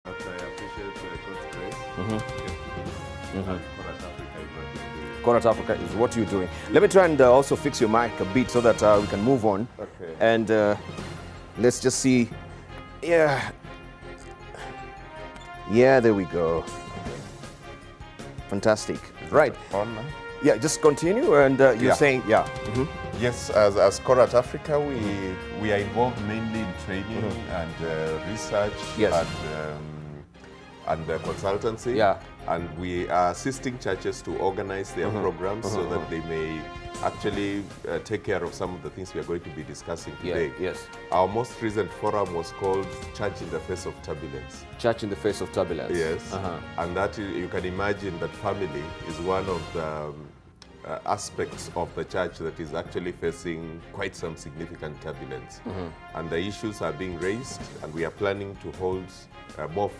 But I appreciate God's grace. Correct Africa is what you're doing. Let me try and also fix your mic a bit so that we can move on. Okay. And let's just see. Yeah. Yeah, there we go. Fantastic. Right. On now? Yeah, just continue. And you're saying, yeah. Yes, as Corat Africa, we are involved mainly in training and research and consultancy. Yeah. And we are assisting churches to organize their programs so that they may actually take care of some of the things we are going to be discussing today. Yes. Our most recent forum was called Church in the Face of Turbulence. Church in the Face of Turbulence. Yes. And that you can imagine that family is one of the aspects of the church that is actually facing quite some significant turbulence. And the issues are being raised, and we are planning to hold more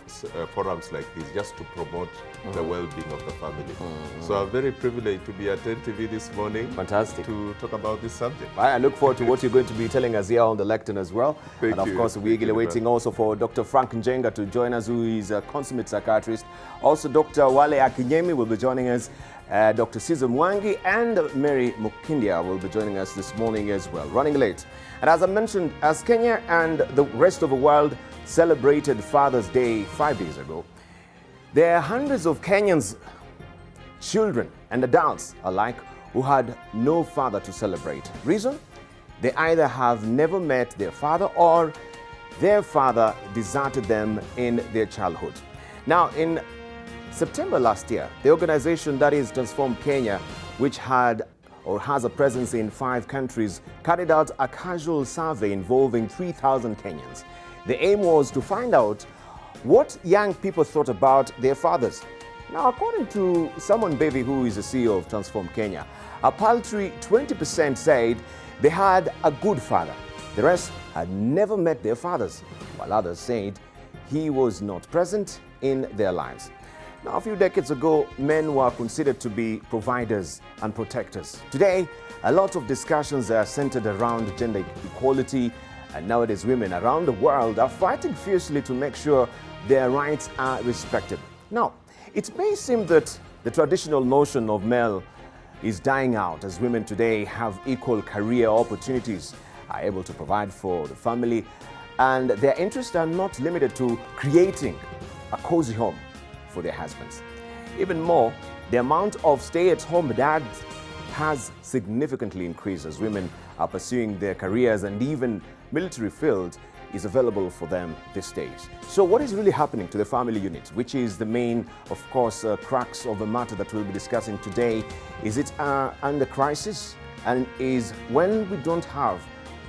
forums like this just to promote the well-being of the family. So I'm very privileged to be at NTV this morning. Fantastic. To talk about this subject. I look forward to what you're going to be telling us here on the lectern as well. Thank and of you. course, we're eagerly waiting also for Dr. Frank Njenga to join us, who is a consummate psychiatrist. Also, Dr. Wale Akinyemi will be joining us. Dr. Caesar Mwangi and Mary Mukindia will be joining us this morning as well, running late. And as I mentioned, as Kenya and the rest of the world celebrated Father's Day 5 days ago, there are hundreds of Kenyans, children and adults alike, who had no father to celebrate. Reason? They either have never met their father or their father deserted them in their childhood. Now, in September last year, the organization that is Transform Kenya, which had or has a presence in 5 countries, carried out a casual survey involving 3,000 Kenyans. The aim was to find out what young people thought about their fathers. Now, according to Simon Bevy, who is the CEO of Transform Kenya, a paltry 20% said they had a good father. The rest had never met their fathers, while others said he was not present in their lives. Now, a few decades ago, men were considered to be providers and protectors. Today, a lot of discussions are centered around gender equality, and nowadays women around the world are fighting fiercely to make sure their rights are respected. Now, it may seem that the traditional notion of male is dying out as women today have equal career opportunities, are able to provide for the family, and their interests are not limited to creating a cozy home for their husbands. Even more, the amount of stay-at-home dads has significantly increased as women are pursuing their careers, and even military field is available for them these days. So what is really happening to the family unit, which is the main, of course, crux of the matter that we'll be discussing today? Is it under crisis? And is when we don't have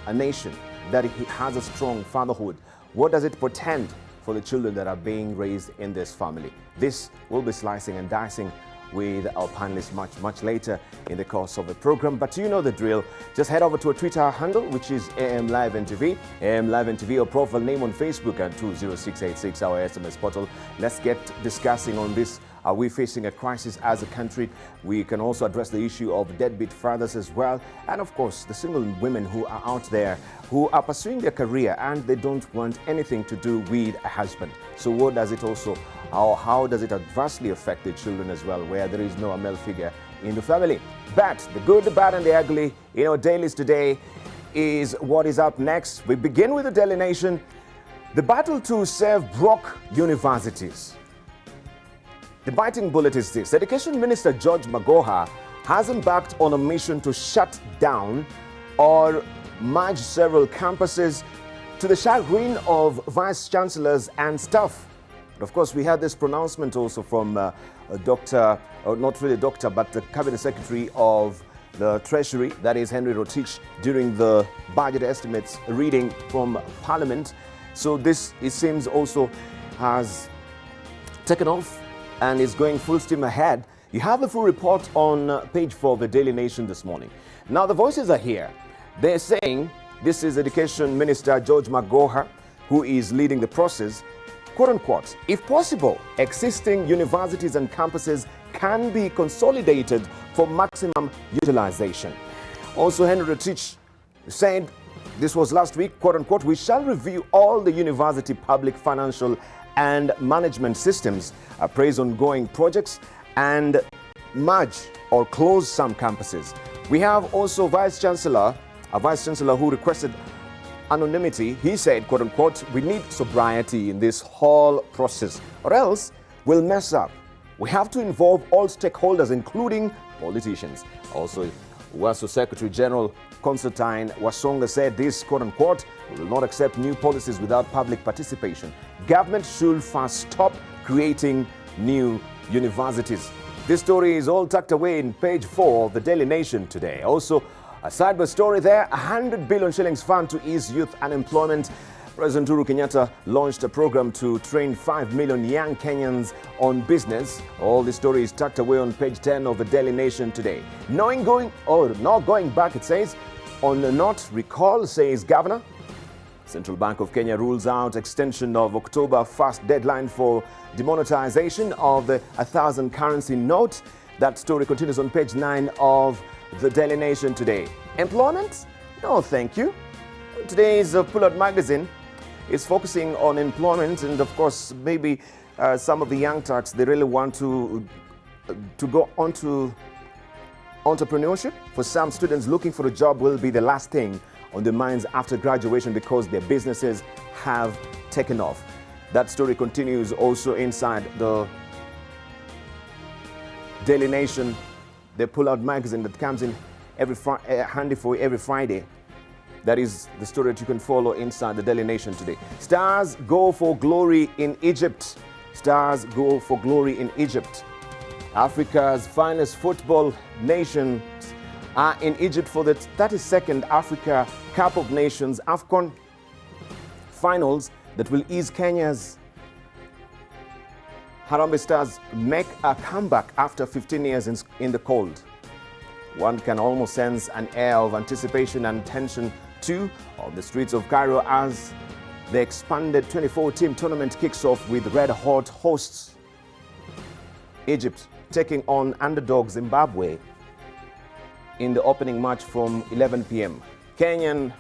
a nation that has a strong fatherhood, what does it portend for the children that are being raised in this family? This will be slicing and dicing with our panelists much later in the course of the program. But you know the drill. Just head over to our Twitter handle, which is AM Live NTV, AM Live NTV, or profile name on Facebook, and 20686, our SMS portal. Let's get discussing on this. Are we facing a crisis as a country? We can also address the issue of deadbeat fathers as well. And of course, the single women who are out there who are pursuing their career and they don't want anything to do with a husband. So what does it also, how does it adversely affect the children as well, where there is no male figure in the family? But the good, the bad, and the ugly in our dailies today is what is up next. We begin with the Daily Nation. The battle to save broke universities. The biting bullet is this. Education Minister George Magoha has embarked on a mission to shut down or merge several campuses to the chagrin of vice chancellors and staff. But of course, we had this pronouncement also from not really doctor, but the cabinet secretary of the Treasury, that is Henry Rotich, during the budget estimates reading from Parliament. So this, it seems, also has taken off and is going full steam ahead. You have the full report on page 4 of the Daily Nation this morning. Now the voices are here. They're saying this is Education Minister George Magoha who is leading the process. Quote unquote, if possible, existing universities and campuses can be consolidated for maximum utilization. Also, Henry Rotich said, this was last week, quote unquote, we shall review all the university public financial and management systems, praise ongoing projects, and merge or close some campuses. We have also a Vice Chancellor who requested anonymity. He said, quote unquote, we need sobriety in this whole process or else we'll mess up. We have to involve all stakeholders, including politicians. Also, WASO Secretary General Constantine Wasonga said this, quote unquote, we will not accept new policies without public participation. Government should first stop creating new universities. This story is all tucked away in page 4 of the Daily Nation today. Also, a cyber story there, 100 billion shillings fund to ease youth unemployment. President Uhuru Kenyatta launched a program to train 5 million young Kenyans on business. All the story is tucked away on page 10 of the Daily Nation today. Not going back, it says, on not recall, says Governor. Central Bank of Kenya rules out extension of October 1st deadline for demonetization of the 1,000 currency note. That story continues on page 9 of the Daily Nation today. Employment? No, thank you. Today's Pull-Out magazine is focusing on employment, and of course, maybe some of the young turks, they really want to go on to entrepreneurship. For some students, looking for a job will be the last thing on their minds after graduation because their businesses have taken off. That story continues also inside the Daily Nation, the Pull-Out magazine that comes in handy for every Friday. That is the story that you can follow inside the Daily Nation today. Stars go for glory in Egypt. Stars go for glory in Egypt. Africa's finest football nations are in Egypt for the 32nd Africa Cup of Nations AFCON finals that will ease Kenya's Harambee Stars make a comeback after 15 years in the cold. One can almost sense an air of anticipation and tension too on the streets of Cairo as the expanded 24-team tournament kicks off with red-hot hosts Egypt taking on underdog Zimbabwe in the opening match from 11 p.m. It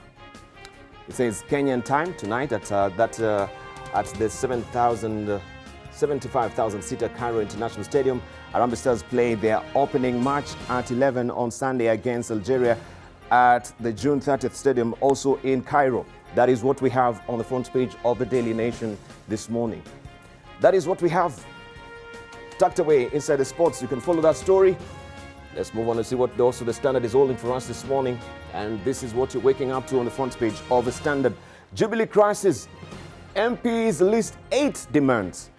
says Kenyan time tonight at the 75,000-seater Cairo International Stadium. Harambee Stars play their opening match at 11 on Sunday against Algeria at the June 30th Stadium, also in Cairo. That is what we have on the front page of the Daily Nation this morning. That is what we have tucked away inside the sports. You can follow that story. Let's move on and see what also the Standard is holding for us this morning. And this is what you're waking up to on the front page of the Standard. Jubilee crisis. MPs list 8 demands.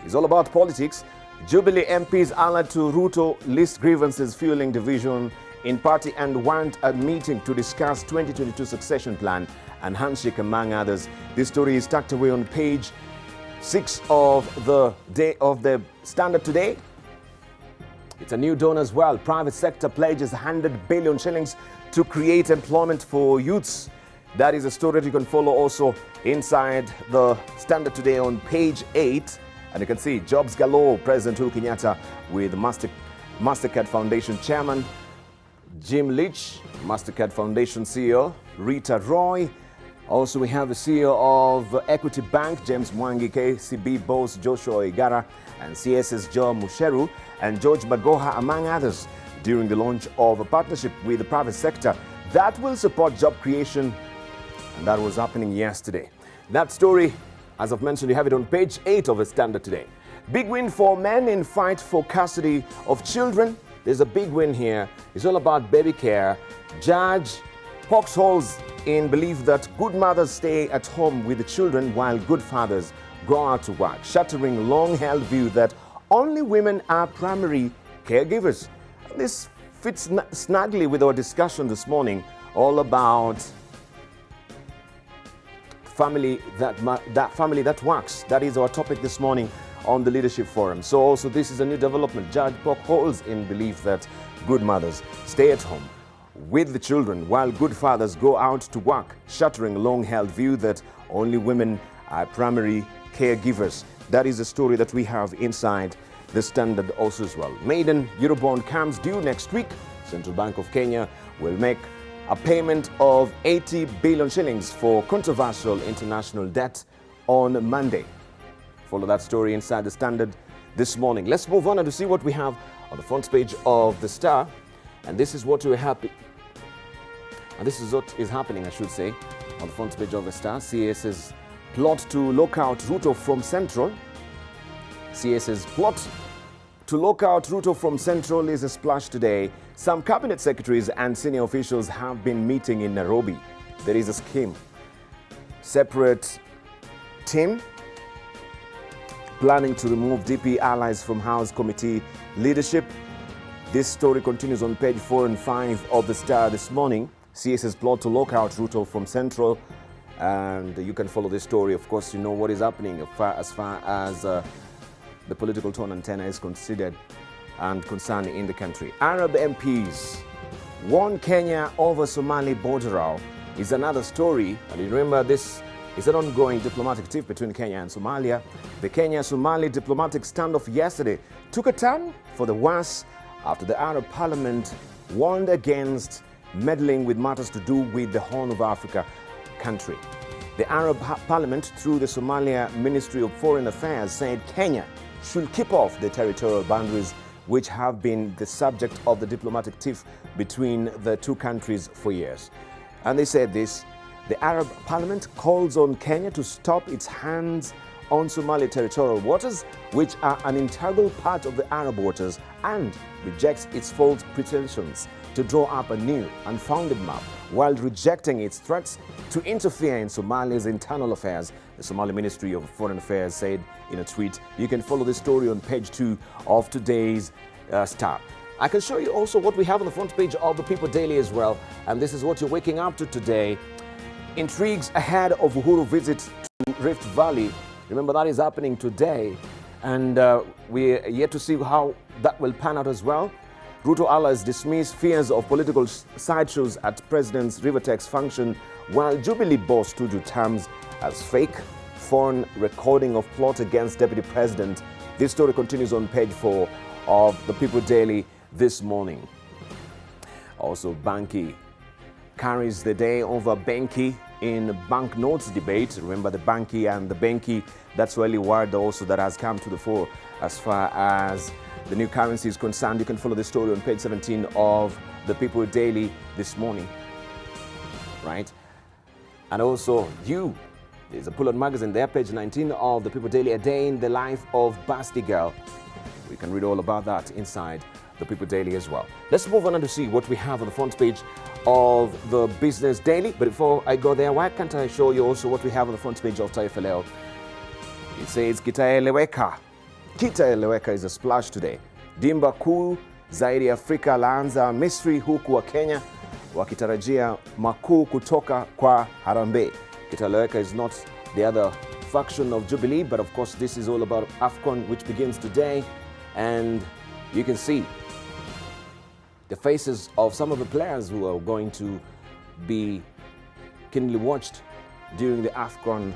It's all about politics. Jubilee MPs alert to Ruto list grievances fueling division in party and want a meeting to discuss 2022 succession plan and handshake among others. This story is tucked away on page 6 of the Standard today. It's a new dawn as well. Private sector pledges 100 billion shillings to create employment for youths. That is a story that you can follow also inside the Standard today on page 8. And you can see jobs galore. President Uhuru Kenyatta with Mastercard Foundation Chairman Jim Leach, Mastercard Foundation CEO Rita Roy. Also, we have the CEO of Equity Bank, James Mwangi, KCB boss Joshua Igara, and CS's Joe Musheru, and George Bagoha, among others, during the launch of a partnership with the private sector that will support job creation. And that was happening yesterday. That story, as I've mentioned, you have it on page 8 of the Standard today. Big win for men in fight for custody of children. There's a big win here. It's all about baby care. Judge pokes holes in belief that good mothers stay at home with the children while good fathers go out to work, shattering long-held view that only women are primary caregivers. This fits snugly with our discussion this morning, all about family that works. That is our topic this morning on the Leadership Forum. So also this is a new development. Judge poke holes in belief that good mothers stay at home with the children while good fathers go out to work, shattering a long-held view that only women are primary caregivers. That is a story that we have inside the Standard also as well. Maiden Eurobond comes due next week. Central Bank of Kenya will make a payment of 80 billion shillings for controversial international debt on Monday. Follow that story inside the Standard this morning. Let's move on and to see what we have on the front page of the Star. And this is what we're happy. And this is what is happening, I should say, on the front page of the Star. CS's plot to lock out Ruto from Central. CS's plot to lock out Ruto from Central is a splash today. Some cabinet secretaries and senior officials have been meeting in Nairobi. There is a scheme. Separate team planning to remove DP allies from House Committee leadership. This story continues on page 4 and 5 of the Star this morning. CS's plot to lock out Ruto from Central. And you can follow this story. Of course, you know what is happening as far as the political tone and tenor is considered and concerned in the country. Arab MPs warn Kenya over Somali border row is another story. And you remember, this is an ongoing diplomatic tiff between Kenya and Somalia. The Kenya-Somali diplomatic standoff yesterday took a turn for the worse after the Arab Parliament warned against meddling with matters to do with the Horn of Africa country. The Arab Parliament, through the Somalia Ministry of Foreign Affairs, said Kenya should keep off the territorial boundaries which have been the subject of the diplomatic tiff between the two countries for years. And they said this: the Arab Parliament calls on Kenya to stop its hands on Somali territorial waters, which are an integral part of the Arab waters, and rejects its false pretensions to draw up a new, unfounded map, while rejecting its threats to interfere in Somalia's internal affairs. The Somali Ministry of Foreign Affairs said in a tweet. You can follow this story on page 2 of today's Star. I can show you also what we have on the front page of the People Daily as well, and this is what you're waking up to today. Intrigues ahead of Uhuru visit to Rift Valley. Remember, that is happening today, and we're yet to see how that will pan out as well. Ruto allies dismiss fears of political sideshows at President's Rivertex function, while Jubilee boss Tuju terms as fake foreign recording of plot against Deputy President. This story continues on page 4 of the People Daily this morning. Also, Banki carries the day over Benki in banknotes debate. Remember, the Banki and the Benki, that's really word also that has come to the fore as far as the new currency is concerned. You can follow the story on page 17 of the People Daily this morning, right? And also, there's a pull-out magazine there, page 19 of the People Daily, a day in the life of Basti Girl. We can read all about that inside the People Daily as well. Let's move on and to see what we have on the front page of the Business Daily. But before I go there, why can't I show you also what we have on the front page of Taifa Leo? It says Kitaeleweka. Kitaeleweka is a splash today. Dimba kuu zaidi ya Afrika laanza Misri, huku wa Kenya wakitarajia makuu kutoka kwa Harambee. Kitaeleweka is not the other faction of Jubilee, but of course this is all about AFCON, which begins today, and you can see the faces of some of the players who are going to be keenly watched during the AFCON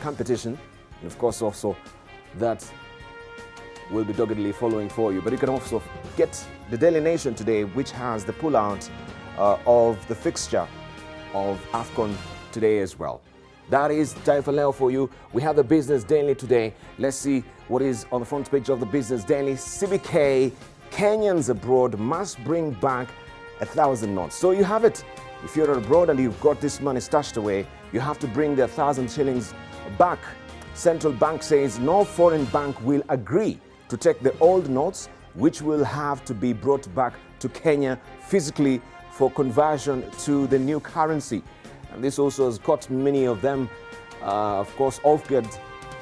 competition, and of course also that will be doggedly following for you. But you can also get the Daily Nation today, which has the pullout of the fixture of AFCON today as well. That is Taifa Leo for you. We have the Business Daily today. Let's see what is on the front page of the Business Daily. CBK, Kenyans abroad must bring back 1,000 notes. So you have it. If you're abroad and you've got this money stashed away, you have to bring the 1,000 shillings back. Central Bank says no foreign bank will agree to take the old notes, which will have to be brought back to Kenya physically for conversion to the new currency. And this also has caught many of them, of course, off guard.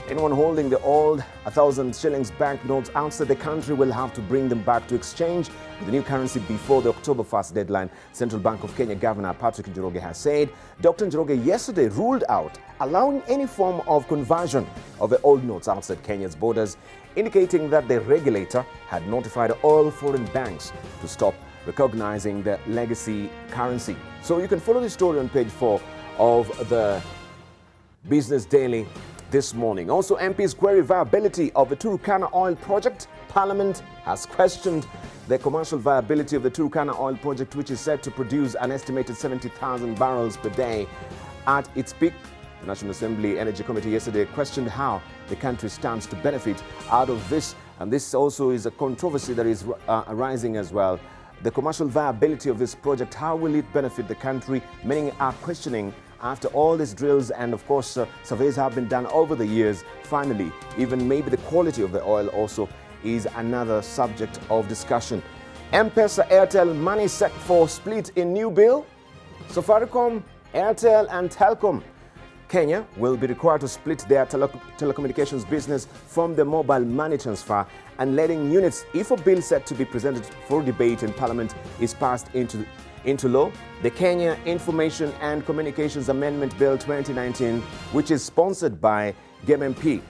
Anyone holding the old 1,000 shillings banknotes outside the country will have to bring them back to exchange with the new currency before the October 1st deadline. Central Bank of Kenya Governor Patrick Njoroge has said. Dr. Njoroge yesterday ruled out allowing any form of conversion of the old notes outside Kenya's borders, indicating that the regulator had notified all foreign banks to stop recognizing the legacy currency. So you can follow the story on page 4 of the Business Daily this morning. Also, MPs query viability of the Turkana oil project. Parliament has questioned the commercial viability of the Turkana oil project, which is set to produce an estimated 70,000 barrels per day at its peak. The National Assembly Energy Committee yesterday questioned how the country stands to benefit out of this. And this also is a controversy that is arising as well. The commercial viability of this project, how will it benefit the country? Many are questioning after all these drills, and of course surveys have been done over the years. Finally, even maybe the quality of the oil also is another subject of discussion. M-Pesa Airtel money set for split in new bill. Safaricom, Airtel and Telcom Kenya will be required to split their telecommunications business from the mobile money transfer and letting units if a bill set to be presented for debate in Parliament is passed into law. The Kenya Information and Communications Amendment Bill 2019, which is sponsored by GEM MP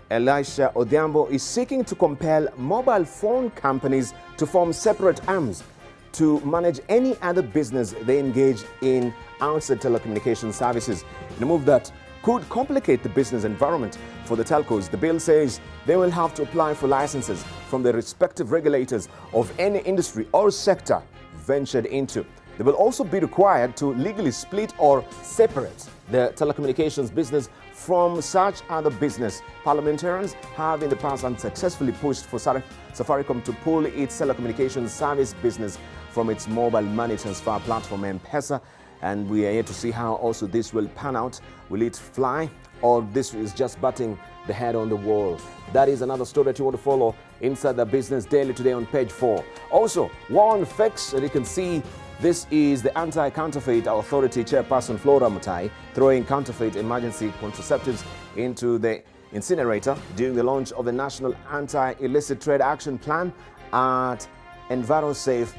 Elisha Odhiambo, is seeking to compel mobile phone companies to form separate arms to manage any other business they engage in outside telecommunication services, in a move that could complicate the business environment for the telcos. The bill says they will have to apply for licenses from the respective regulators of any industry or sector ventured into. They will also be required to legally split or separate the telecommunications business from such other business. Parliamentarians have in the past unsuccessfully pushed for Safaricom to pull its telecommunications service business from its mobile money transfer platform M-Pesa, and we are here to see how also this will pan out. Will it fly, or this is just batting the head on the wall? That is another story that you want to follow inside the Business Daily today on page 4. Also, war on fakes, and you can see this is the Anti-Counterfeit Authority Chairperson Flora Mutai throwing counterfeit emergency contraceptives into the incinerator during the launch of the National Anti-Illicit Trade Action Plan at EnviroSafe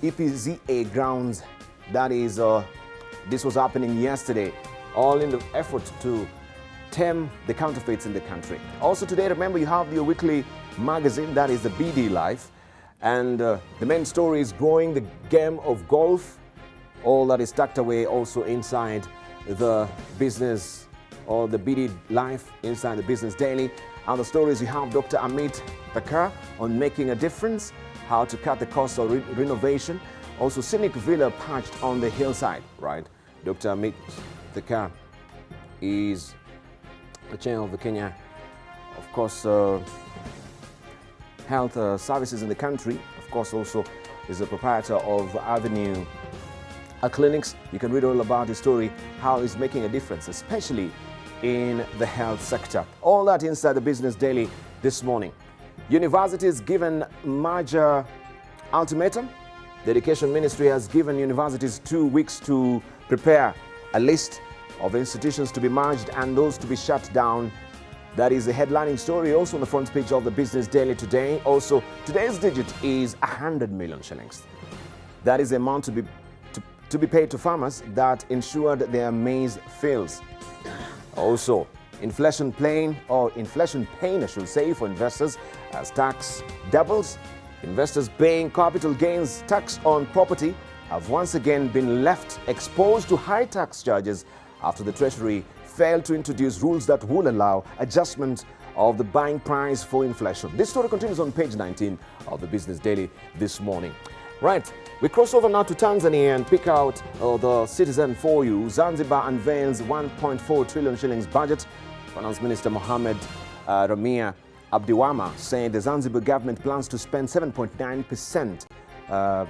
EPZA grounds. That is, this was happening yesterday, all in the effort to tame the counterfeits in the country. Also today, remember, you have your weekly magazine, that is the BD Life. And the main story is growing the game of golf. All that is tucked away also inside the business, or the BD Life inside the Business Daily. And the stories, you have Dr. Amit Thakar on making a difference, how to cut the cost of renovation. Also, scenic villa perched on the hillside, right? Dr. Amit Thakar is the chair of the Kenya, of course, health services in the country. Of course, also is a proprietor of Avenue Clinics. You can read all about his story, how he's making a difference, especially in the health sector. All that inside the Business Daily this morning. Universities given merger ultimatum. The Education Ministry has given universities 2 weeks to prepare a list of institutions to be merged and those to be shut down. That is a headlining story also on the front page of the Business Daily today. Also, today's digit is 100 million shillings. That is the amount to be paid to farmers that ensured their maize fields. Also, inflation pain, I should say, for investors as tax doubles. Investors paying capital gains tax on property have once again been left exposed to high tax charges after the Treasury failed to introduce rules that would allow adjustment of the buying price for inflation. This story continues on page 19 of the Business Daily this morning. Right, we cross over now to Tanzania and pick out the Citizen for you. Zanzibar unveils 1.4 trillion shillings budget. Finance Minister Mohamed Ramia Abdiwama saying the Zanzibar government plans to spend 7.9%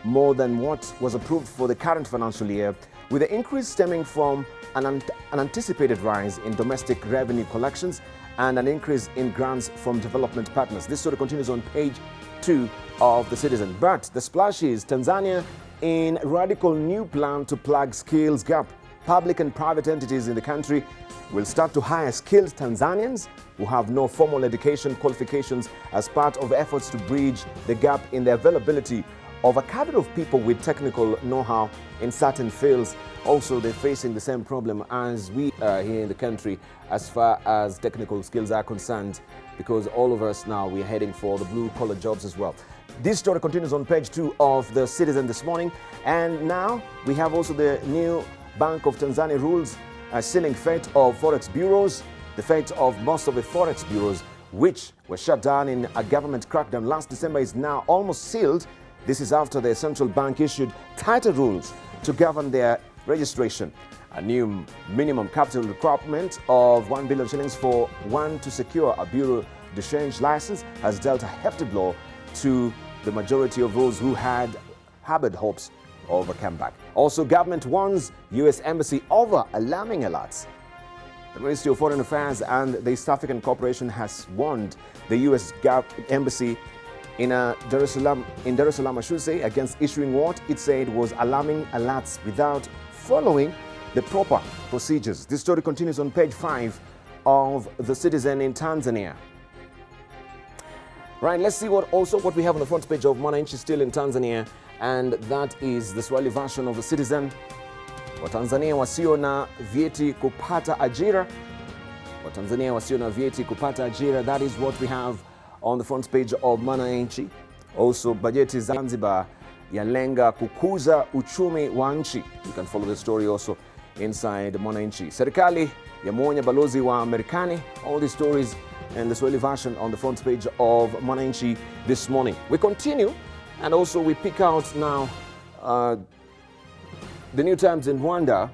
more than what was approved for the current financial year, with the increase stemming from an anticipated rise in domestic revenue collections and an increase in grants from development partners. This story continues on page 2 of the Citizen. But the splash is Tanzania in radical new plan to plug skills gap. Public and private entities in the country will start to hire skilled Tanzanians who have no formal education qualifications as part of efforts to bridge the gap in the availability of a cadre of people with technical know-how in certain fields. Also, they're facing the same problem as we are here in the country as far as technical skills are concerned, because all of us now, we're heading for the blue-collar jobs as well. This story continues on page 2 of the Citizen this morning. And now we have also the new Bank of Tanzania rules sealing fate of forex bureaus. The fate of most of the forex bureaus, which were shut down in a government crackdown last December, is now almost sealed. This is after the central bank issued tighter rules to govern their registration. A new minimum capital requirement of 1 billion shillings for one to secure a Bureau de Change license has dealt a hefty blow to the majority of those who had harbored hopes of a comeback. Also, government warns U.S. Embassy over alarming alerts. The Ministry of Foreign Affairs and the East African Cooperation has warned the U.S. Embassy in Dar es Salaam, I should say, against issuing what it said was alarming alerts without following the proper procedures. This story continues on page 5 of The Citizen in Tanzania. Right, let's see what we have on the front page of Mwananchi still in Tanzania, and that is the Swahili version of The Citizen. Watanzania wasio na vyeti kupata ajira. Watanzania wasio na vyeti kupata ajira. That is what we have on the front page of Mwananchi. Also, bajeti Zanzibar yalenga kukuza uchumi wa nchi. You can follow the story also inside Mwananchi. Serikali yamuonya balozi wa Marekani. All these stories and the Swahili version on the front page of Mwananchi this morning. We continue, and also we pick out now the New Times in Rwanda.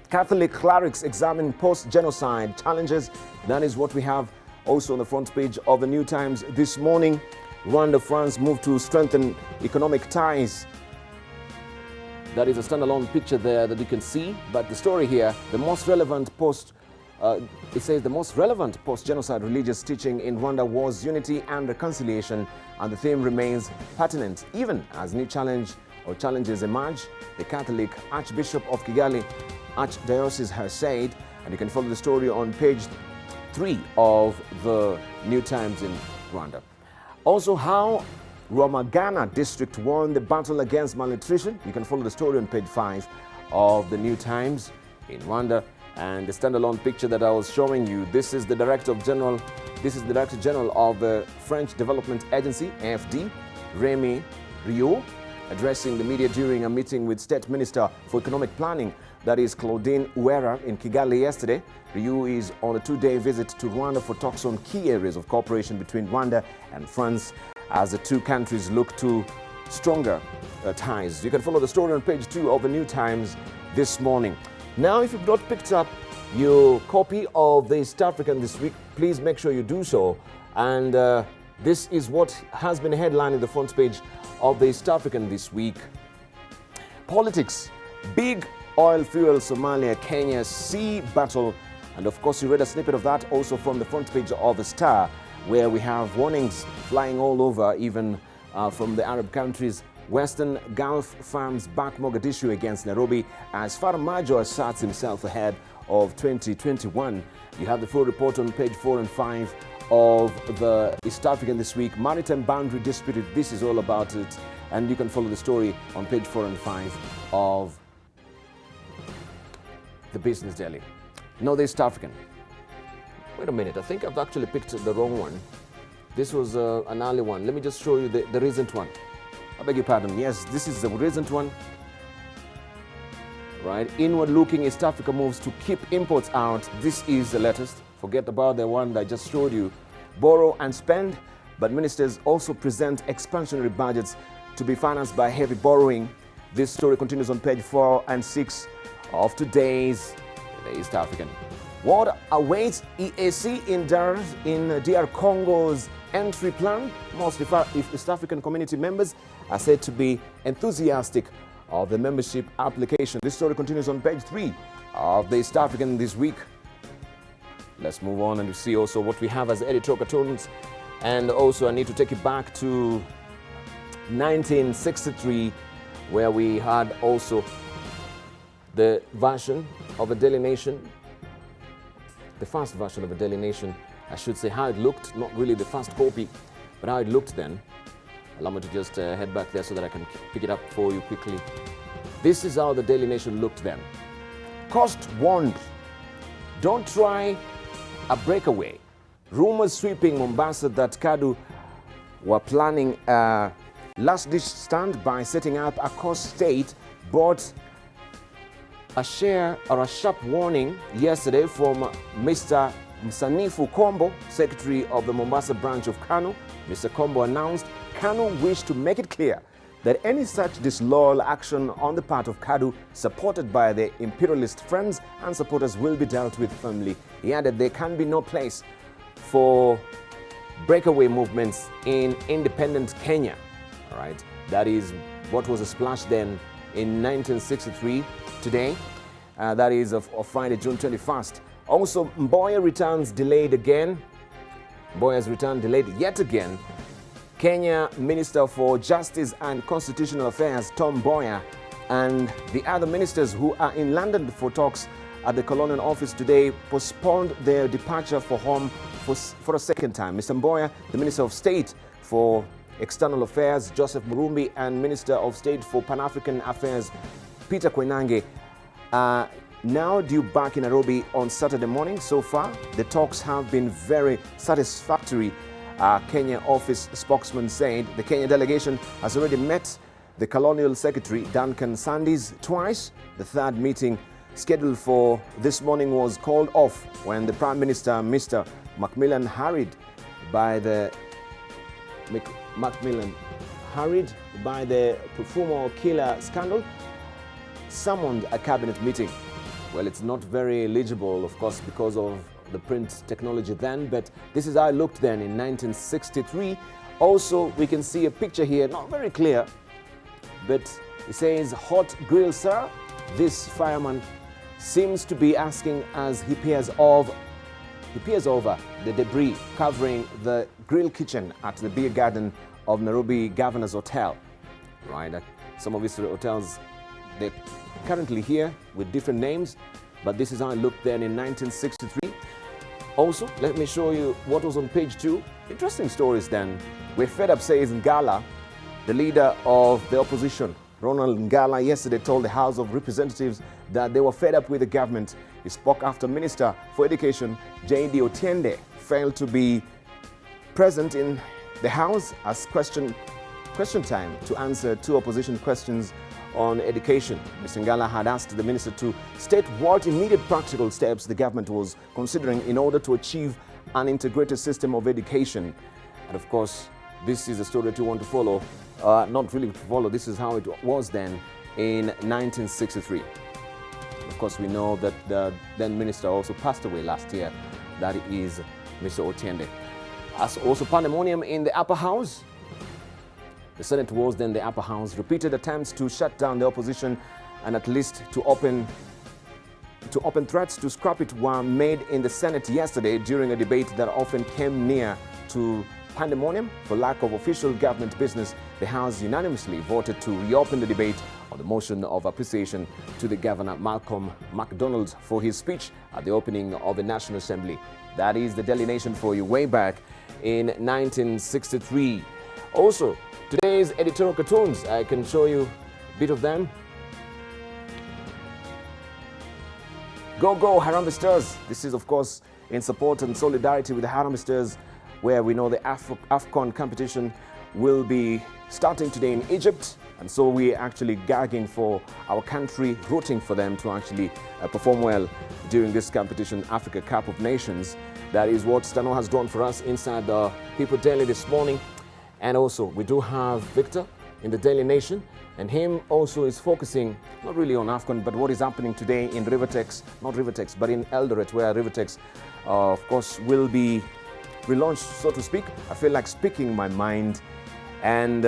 Catholic clerics examine post-genocide challenges. That is what we have also on the front page of the New Times this morning. Rwanda, France move to strengthen economic ties. That is a standalone picture there that you can see. But the story here, the most relevant post-genocide religious teaching in Rwanda was unity and reconciliation, and the theme remains pertinent even as new challenges emerge. The Catholic Archbishop of Kigali Archdiocese has said, and you can follow the story on page 3 of the New Times in Rwanda. Also, how Rwamagana district won the battle against malnutrition. You can follow the story on page 5 of the New Times in Rwanda. And the standalone picture that I was showing you, this is the Director General of the French Development Agency, AFD, Remy Rio, addressing the media during a meeting with State Minister for Economic Planning, that is Claudine Uwera, in Kigali yesterday. Rio is on a 2-day visit to Rwanda for talks on key areas of cooperation between Rwanda and France as the two countries look to stronger ties. You can follow the story on page 2 of the New Times this morning. Now, if you've not picked up your copy of the East African this week, please make sure you do so. And this is what has been headlining the front page of the East African this week. Politics, big oil fuel Somalia, Kenya sea battle. And of course, you read a snippet of that also from the front page of the Star, where we have warnings flying all over, even from the Arab countries. Western Gulf firms back Mogadishu against Nairobi as Farmajo asserts himself ahead of 2021. You have the full report on page 4 and 5 of the East African this week. Maritime boundary dispute, this is all about it. And you can follow the story on page 4 and 5 of the Business Daily. No, the East African. Wait a minute, I think I've actually picked the wrong one. This was an early one. Let me just show you the recent one. I beg your pardon. Yes, this is the recent one. Right. Inward looking, East Africa moves to keep imports out. This is the latest. Forget about the one that I just showed you. Borrow and spend, but ministers also present expansionary budgets to be financed by heavy borrowing. This story continues on page 4 and 6 of today's The East African. What awaits EAC in DR Congo's entry plan? Most East African community members are said to be enthusiastic of the membership application. This story continues on page 3 of the East African this week. Let's move on and see also what we have as editorial cartoons. And also I need to take it back to 1963, where we had also the version of a Daily Nation, the first version of a Daily Nation, I should say, how it looked, not really the first copy, but how it looked then. Allow me to just head back there so that I can pick it up for you quickly. This is how the Daily Nation looked then. Cost warned, don't try a breakaway. Rumors sweeping Mombasa that KADU were planning a last-ditch stand by setting up a cost state brought a sharp warning yesterday from Mr. Msanifu Kombo, Secretary of the Mombasa branch of KANU. Mr. Kombo announced KANU wished to make it clear that any such disloyal action on the part of KADU, supported by their imperialist friends and supporters, will be dealt with firmly. He added there can be no place for breakaway movements in independent Kenya. All right, that is what was a splash then in 1963. Today, that is of Friday, June 21st. Also, Mboya returns delayed again. Mboya's return delayed yet again. Kenya Minister for Justice and Constitutional Affairs, Tom Mboya, and the other ministers who are in London for talks at the Colonial Office today postponed their departure for home for a second time. Mr. Mboya, the Minister of State for External Affairs, Joseph Murumbi, and Minister of State for Pan-African Affairs, Peter Koinange, now due back in Nairobi on Saturday morning. So far, the talks have been very satisfactory. Kenya office spokesman said the Kenya delegation has already met the Colonial Secretary Duncan Sandys twice. The third meeting scheduled for this morning was called off when the Prime Minister, Mr. Macmillan, hurried by the Perfumo killer scandal, summoned a cabinet meeting. Well, it's not very legible, of course, because of the print technology then, but this is how it looked then in 1963. Also, we can see a picture here, not very clear, but it says, "Hot grill, sir." This fireman seems to be asking as he peers over the debris covering the grill kitchen at the beer garden of Nairobi Governor's Hotel. Right, some of these hotels, they're currently here with different names, but this is how it looked then in 1963. Also, let me show you what was on page 2. Interesting stories then. We're fed up, says Ngala, the leader of the opposition. Ronald Ngala yesterday told the House of Representatives that they were fed up with the government. He spoke after Minister for Education, J.D. Otiende, failed to be present in the House as question time to answer 2 opposition questions on education. Mr. Ngala had asked the minister to state what immediate practical steps the government was considering in order to achieve an integrated system of education. And of course, this is a story that you want to follow. Not really to follow, this is how it was then in 1963. Of course, we know that the then minister also passed away last year. That is Mr. Otiende. As also pandemonium in the upper house. The Senate was then the upper house. Repeated attempts to shut down the opposition and at least to open threats to scrap it were made in the Senate yesterday during a debate that often came near to pandemonium. For lack of official government business, the House unanimously voted to reopen the debate on the motion of appreciation to the Governor Malcolm MacDonald for his speech at the opening of the National Assembly. That is the Daily Nation for you way back in 1963. Also, today's editorial cartoons, I can show you a bit of them. Go, go, Harambee Stars. This is, of course, in support and solidarity with the Harambee Stars, where we know the AFCON competition will be starting today in Egypt. And so we're actually gagging for our country, rooting for them to actually perform well during this competition, Africa Cup of Nations. That is what Stano has done for us inside the People Daily this morning. And also, we do have Victor in the Daily Nation, and him also is focusing not really on AFCON, but what is happening today in Rivertex, not Rivertex, but in Eldoret, where Rivertex, of course, will be relaunched, so to speak. I feel like speaking my mind, and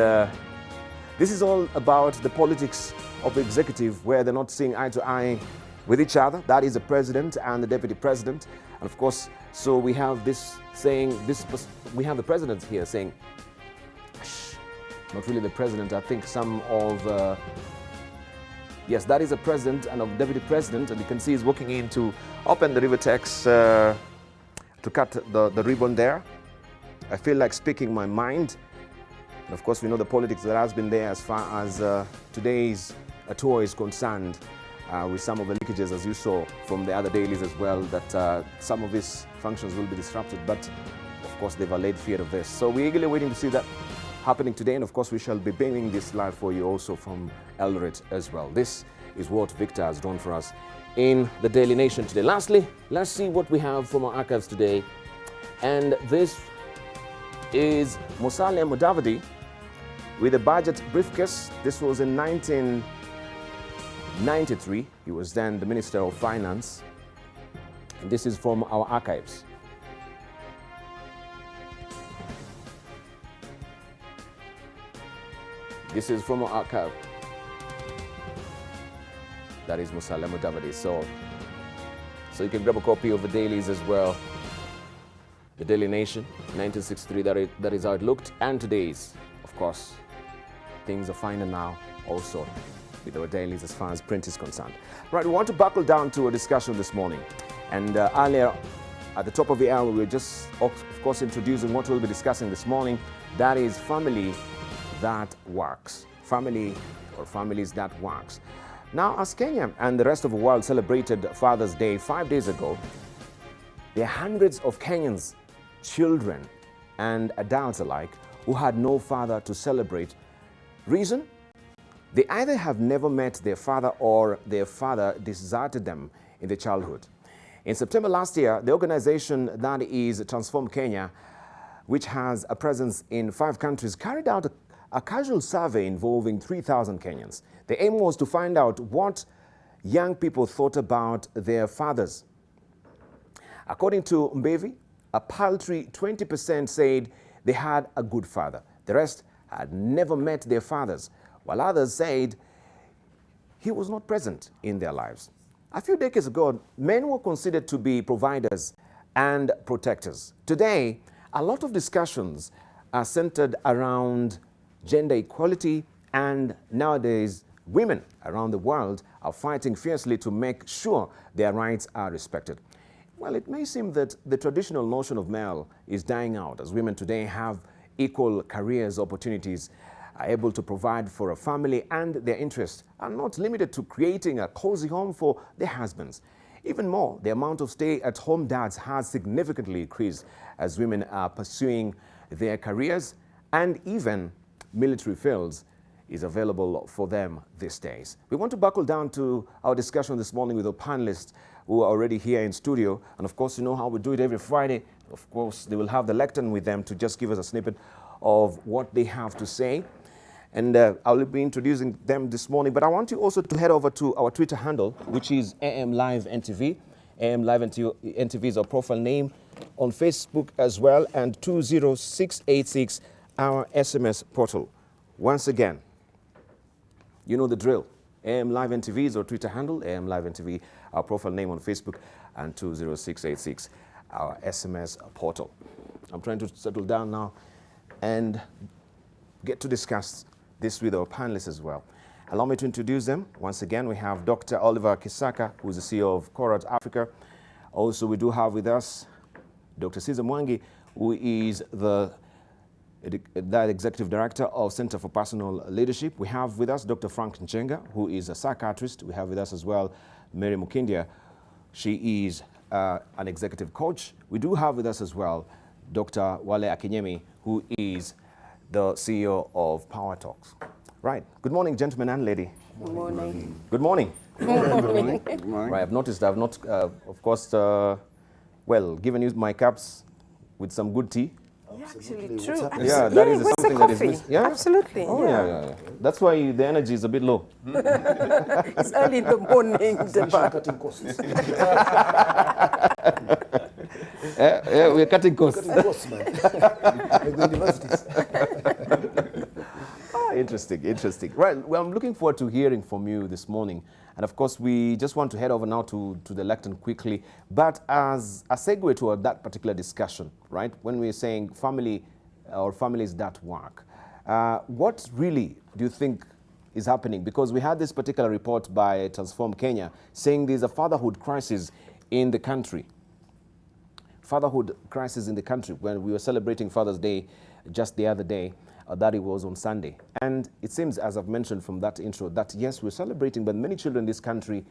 this is all about the politics of the executive, where they're not seeing eye to eye with each other. That is the president and the deputy president, and of course, so we have this saying, we have the president here saying, not really the president, I think some of, yes, that is a president and a deputy president, and you can see he's walking in to open the Rivertex to cut the ribbon there. I feel like speaking my mind. And of course, we know the politics that has been there as far as today's tour is concerned, with some of the leakages, as you saw from the other dailies as well, that some of these functions will be disrupted, but of course, they've allayed fear of this. So we're eagerly waiting to see that happening today, and of course we shall be bringing this live for you also from Eldoret as well. This is what Victor has done for us in the Daily Nation today. Lastly, let's see what we have from our archives today, and this is Musalia Mudavadi with a budget briefcase. This was in 1993. He was then the Minister of Finance. And this is from our archives. This is from our archive. That is Musa Mudavadi. So you can grab a copy of the dailies as well. The Daily Nation, 1963, that is how it looked. And today's, of course, things are finer now also with our dailies as far as print is concerned. Right, we want to buckle down to a discussion this morning. And earlier, at the top of the hour, we were just, of course, introducing what we'll be discussing this morning. That is family that works. Family or families that works. Now, as Kenya and the rest of the world celebrated Father's Day 5 days ago, there are hundreds of Kenyans, children and adults alike, who had no father to celebrate. Reason? They either have never met their father or their father deserted them in their childhood. In September last year, the organization that is Transform Kenya, which has a presence in 5 countries, carried out a casual survey involving 3,000 Kenyans. The aim was to find out what young people thought about their fathers. According to Mbevi, a paltry 20% said they had a good father. The rest had never met their fathers, while others said he was not present in their lives. A few decades ago, men were considered to be providers and protectors. Today, a lot of discussions are centered around gender equality, and nowadays, women around the world are fighting fiercely to make sure their rights are respected. Well, it may seem that the traditional notion of male is dying out as women today have equal careers opportunities, are able to provide for a family, and their interests are not limited to creating a cozy home for their husbands. Even more, the amount of stay-at-home dads has significantly increased as women are pursuing their careers, and even military fields is available for them these days. We want to buckle down to our discussion this morning with our panelists who are already here in studio. And of course, you know how we do it every Friday. Of course, they will have the lectern with them to just give us a snippet of what they have to say. And I'll be introducing them this morning. But I want you also to head over to our Twitter handle, which is AM Live NTV. AM Live NTV is our profile name. On Facebook as well, and 20686, our SMS portal. Once again, you know the drill. AM Live NTV is our Twitter handle, AM Live NTV, our profile name on Facebook, and 20686, our SMS portal. I'm trying to settle down now and get to discuss this with our panelists as well. Allow me to introduce them. Once again, we have Dr. Oliver Kisaka, who is the CEO of Corat Africa. Also, we do have with us Dr. Cesar Mwangi, who is the Executive Director of Center for Personal Leadership. We have with us Dr. Frank Njenga, who is a psychiatrist. We have with us as well Mary Mukindia. She is an executive coach. We do have with us as well Dr. Wale Akinyemi, who is the CEO of Power Talks. Right. Good morning, gentlemen and lady. Good morning. Good morning. Good morning. Good morning. Right. I've noticed I've not, of course, given you my cups with some good tea. Yeah, actually, true. Yeah, that is something that is missing. Yeah? Absolutely. Oh, yeah. That's why the energy is a bit low. It's early in the morning, Debarl. Cutting costs. We're cutting costs. Cutting costs, man. Like the universities. Interesting. Right, well, I'm looking forward to hearing from you this morning. And of course, we just want to head over now to the lectern quickly. But as a segue to that particular discussion, right, when we're saying family or families that work, what really do you think is happening? Because we had this particular report by Transform Kenya saying there's a fatherhood crisis in the country. Fatherhood crisis in the country when we were celebrating Father's Day just the other day. That it was on Sunday. And it seems, as I've mentioned from that intro, that yes, we're celebrating, but many children in this country,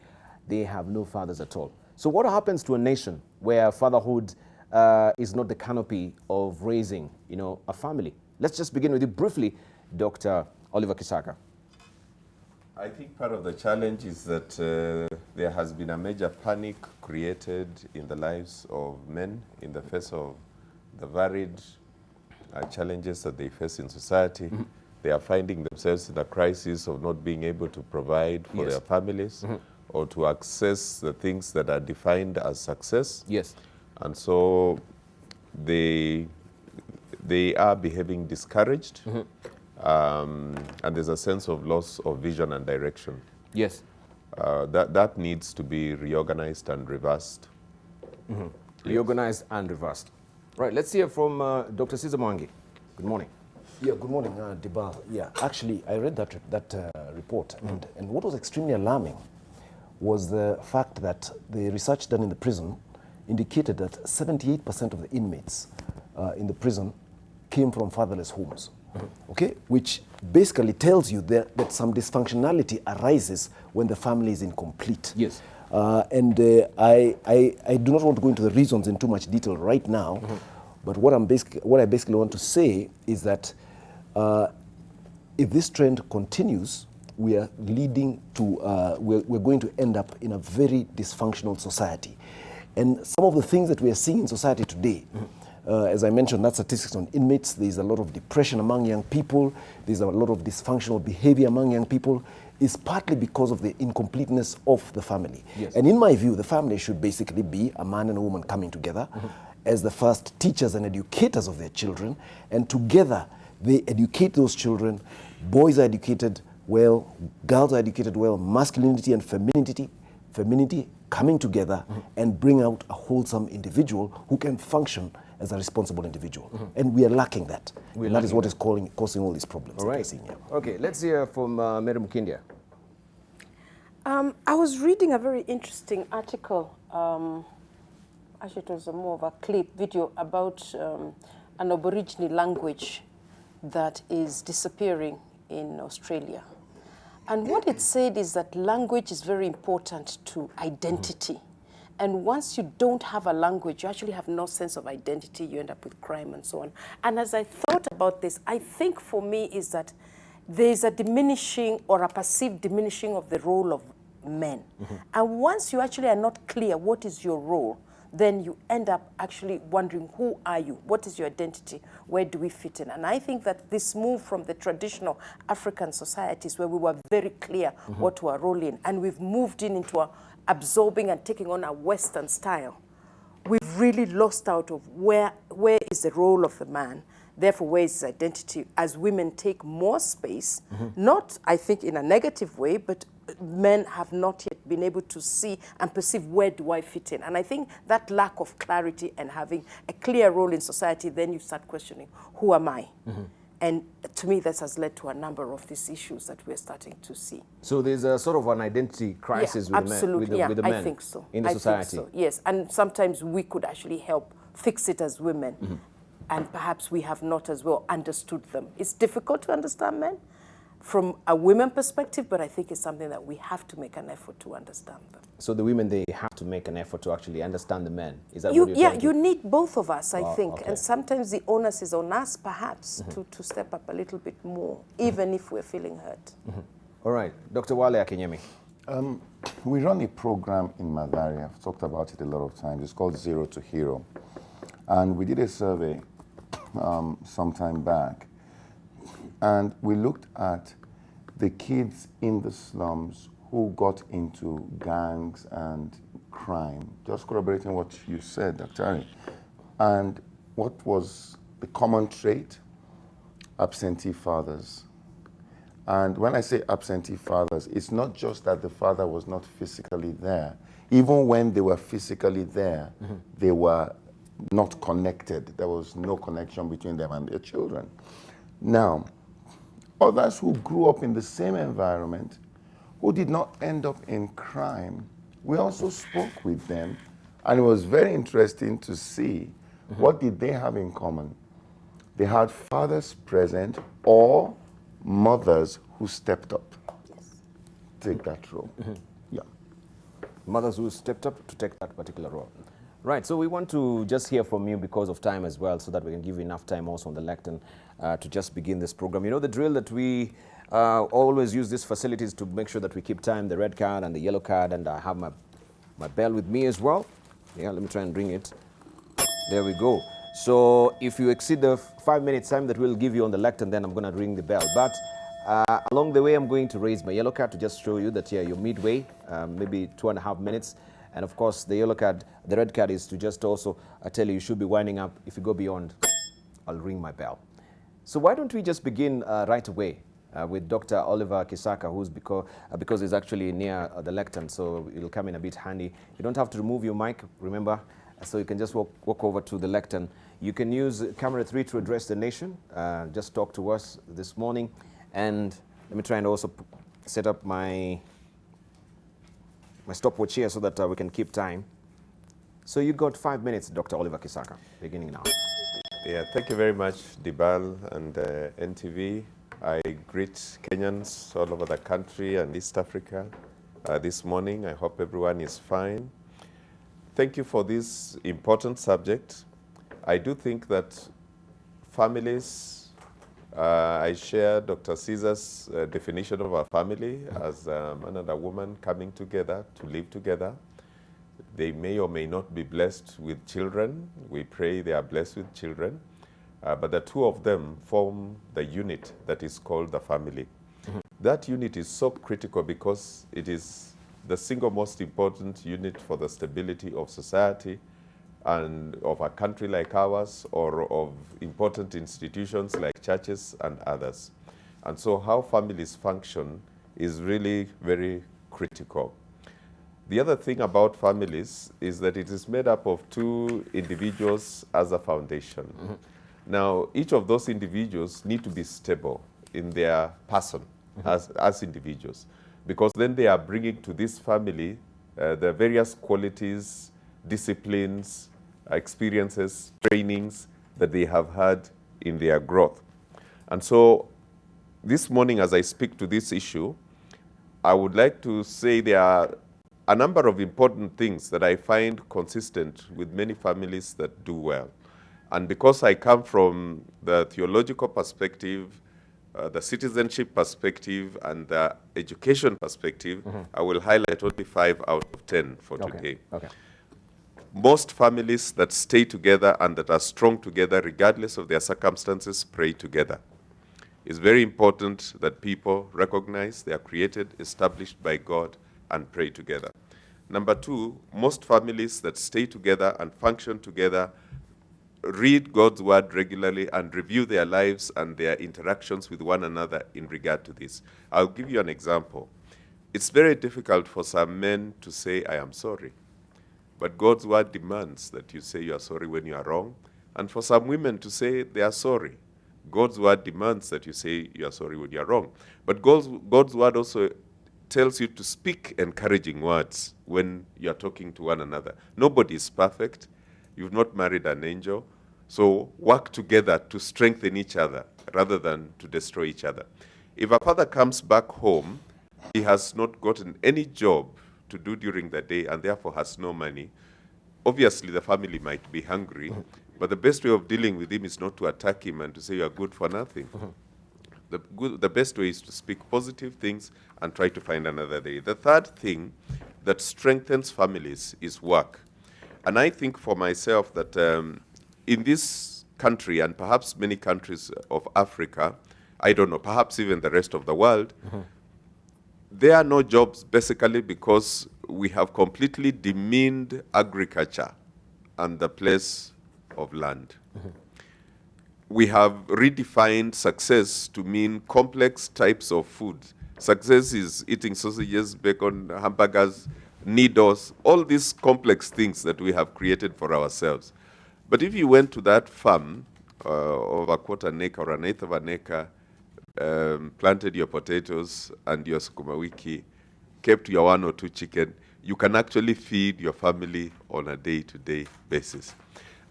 they have no fathers at all. So what happens to a nation where fatherhood is not the canopy of raising, a family? Let's just begin with you briefly, Dr. Oliver Kisaka. I think part of the challenge is that there has been a major panic created in the lives of men in the face of the varied challenges that they face in society. Mm-hmm. they are finding themselves in a crisis of not being able to provide for Yes. their families or to access the things that are defined as success. Yes. And so they are behaving discouraged, and there's a sense of loss of vision and direction. Yes. That needs to be reorganized and reversed. Reorganized and reversed. Right, let's hear from Dr. Caesar Mwangi. Good morning. Yeah, good morning, Debarl. Yeah, actually, I read that report, and what was extremely alarming was the fact that the research done in the prison indicated that 78% of the inmates in the prison came from fatherless homes. Okay, which basically tells you that some dysfunctionality arises when the family is incomplete. Yes. I do not want to go into the reasons in too much detail right now, but what I basically want to say is that if this trend continues, we are leading to we're going to end up in a very dysfunctional society, and some of the things that we are seeing in society today. As I mentioned, that statistics on inmates, there's a lot of depression among young people, there's a lot of dysfunctional behavior among young people, is partly because of the incompleteness of the family. Yes. And in my view, the family should basically be a man and a woman coming together as the first teachers and educators of their children, and together they educate those children. Boys are educated well, girls are educated well, masculinity and femininity coming together and bring out a wholesome individual who can function as a responsible individual. And we are lacking that. And that is what is causing all these problems that we're seeing here. Okay, let's hear from Mary Mukindia. I was reading a very interesting article. Actually, it was more of a video about an Aborigine language that is disappearing in Australia. And what it said is that language is very important to identity. And once you don't have a language, you actually have no sense of identity. You end up with crime and so on. And as I thought about this, I think for me is that there's a diminishing or a perceived diminishing of the role of men. And once you actually are not clear what is your role, then you end up actually wondering, who are you? What is your identity? Where do we fit in? And I think that this move from the traditional African societies where we were very clear what we are role in, and we've moved into a absorbing and taking on a Western style, we've really lost out of where is the role of the man, therefore where is his identity, as women take more space, not, I think, in a negative way, but men have not yet been able to see and perceive where do I fit in. And I think that lack of clarity and having a clear role in society, then you start questioning, who am I? And to me, this has led to a number of these issues that we're starting to see. So there's a sort of an identity crisis with the men I think so. in the society. Think so, yes, and sometimes we could actually help fix it as women. And perhaps we have not as well understood them. It's difficult to understand men from a women perspective, but I think it's something that we have to make an effort to understand them. So the women, they have to make an effort to actually understand the men. Is that what you're Yeah, saying? you need both of us, I think. okay. And sometimes the onus is on us, perhaps, to step up a little bit more, even if we're feeling hurt. All right, Dr. Wale Akinyemi. We run a program in Mathare. I've talked about it a lot of times. It's called Zero to Hero. And we did a survey some time back. And we looked at the kids in the slums who got into gangs and crime, just corroborating what you said, Dr. Ari. And what was the common trait? Absentee fathers. And when I say absentee fathers, it's not just that the father was not physically there. Even when they were physically there, they were not connected. There was no connection between them and their children. Now, others who grew up in the same environment, who did not end up in crime, we also spoke with them, and it was very interesting to see what did they have in common. They had fathers present or mothers who stepped up. Take that role. Yeah. Mothers who stepped up to take that particular role. Right, so we want to just hear from you because of time as well, so that we can give you enough time also on the lectern to just begin this program. You know the drill that we always use these facilities to make sure that we keep time, the red card and the yellow card, and I have my bell with me as well. Yeah, let me try and bring it. There we go. So if you exceed the 5 minutes time that we'll give you on the lectern, then I'm going to ring the bell. But along the way, I'm going to raise my yellow card to just show you that, yeah, you're midway, maybe 2.5 minutes. And of course, the yellow card, the red card is to just also tell you should be winding up. If you go beyond, I'll ring my bell. So why don't we just begin right away with Dr. Oliver Kisaka, who's because he's actually near the lectern, so it'll come in a bit handy. You don't have to remove your mic, remember, so you can just walk over to the lectern. You can use camera 3 to address the nation, just talk to us this morning. And let me try and also set up my stopwatch here so that we can keep time. So you got 5 minutes, Dr. Oliver Kisaka, beginning now. Yeah, thank you very much, Debarl and NTV. I greet Kenyans all over the country and East Africa this morning. I hope everyone is fine. Thank you for this important subject. I do think that families, I share Dr. Caesar's definition of a family as a man and a woman coming together to live together. They may or may not be blessed with children. We pray they are blessed with children. But the two of them form the unit that is called the family. That unit is so critical because it is the single most important unit for the stability of society and of a country like ours, or of important institutions like churches and others. And so how families function is really very critical. The other thing about families is that it is made up of two individuals as a foundation. Now, each of those individuals need to be stable in their person as individuals, because then they are bringing to this family the various qualities, disciplines, experiences, trainings that they have had in their growth. And so this morning, as I speak to this issue, I would like to say there are a number of important things that I find consistent with many families that do well. And because I come from the theological perspective, the citizenship perspective, and the education perspective, I will highlight only 5 out of 10 for today. Okay. Most families that stay together and that are strong together, regardless of their circumstances, pray together. It's very important that people recognize they are created, established by God, and pray together. Number 2, most families that stay together and function together read God's word regularly and review their lives and their interactions with one another in regard to this. I'll give you an example. It's very difficult for some men to say, I am sorry. But God's word demands that you say you are sorry when you are wrong. And for some women to say they are sorry. God's word demands that you say you are sorry when you are wrong. But God's word also tells you to speak encouraging words when you are talking to one another. Nobody is perfect. You've not married an angel. So work together to strengthen each other rather than to destroy each other. If a father comes back home, he has not gotten any job to do during the day and therefore has no money, obviously the family might be hungry, but the best way of dealing with him is not to attack him and to say you are good for nothing. The best way is to speak positive things and try to find another day. The third thing that strengthens families is work. And I think for myself that in this country and perhaps many countries of Africa, I don't know, perhaps even the rest of the world, there are no jobs basically because we have completely demeaned agriculture and the place of land. We have redefined success to mean complex types of food. Success is eating sausages, bacon, hamburgers, needles, all these complex things that we have created for ourselves. But if you went to that farm of a quarter an acre or an eighth of an acre, planted your potatoes and your sukuma wiki, kept your 1 or 2 chicken, you can actually feed your family on a day-to-day basis.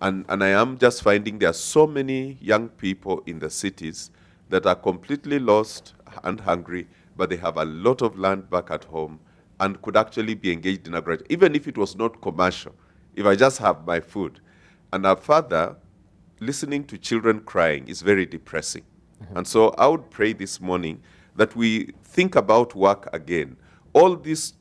And I am just finding there are so many young people in the cities that are completely lost and hungry, but they have a lot of land back at home and could actually be engaged in agriculture, even if it was not commercial, if I just have my food. And a father listening to children crying is very depressing. And so I would pray this morning that we think about work again. All these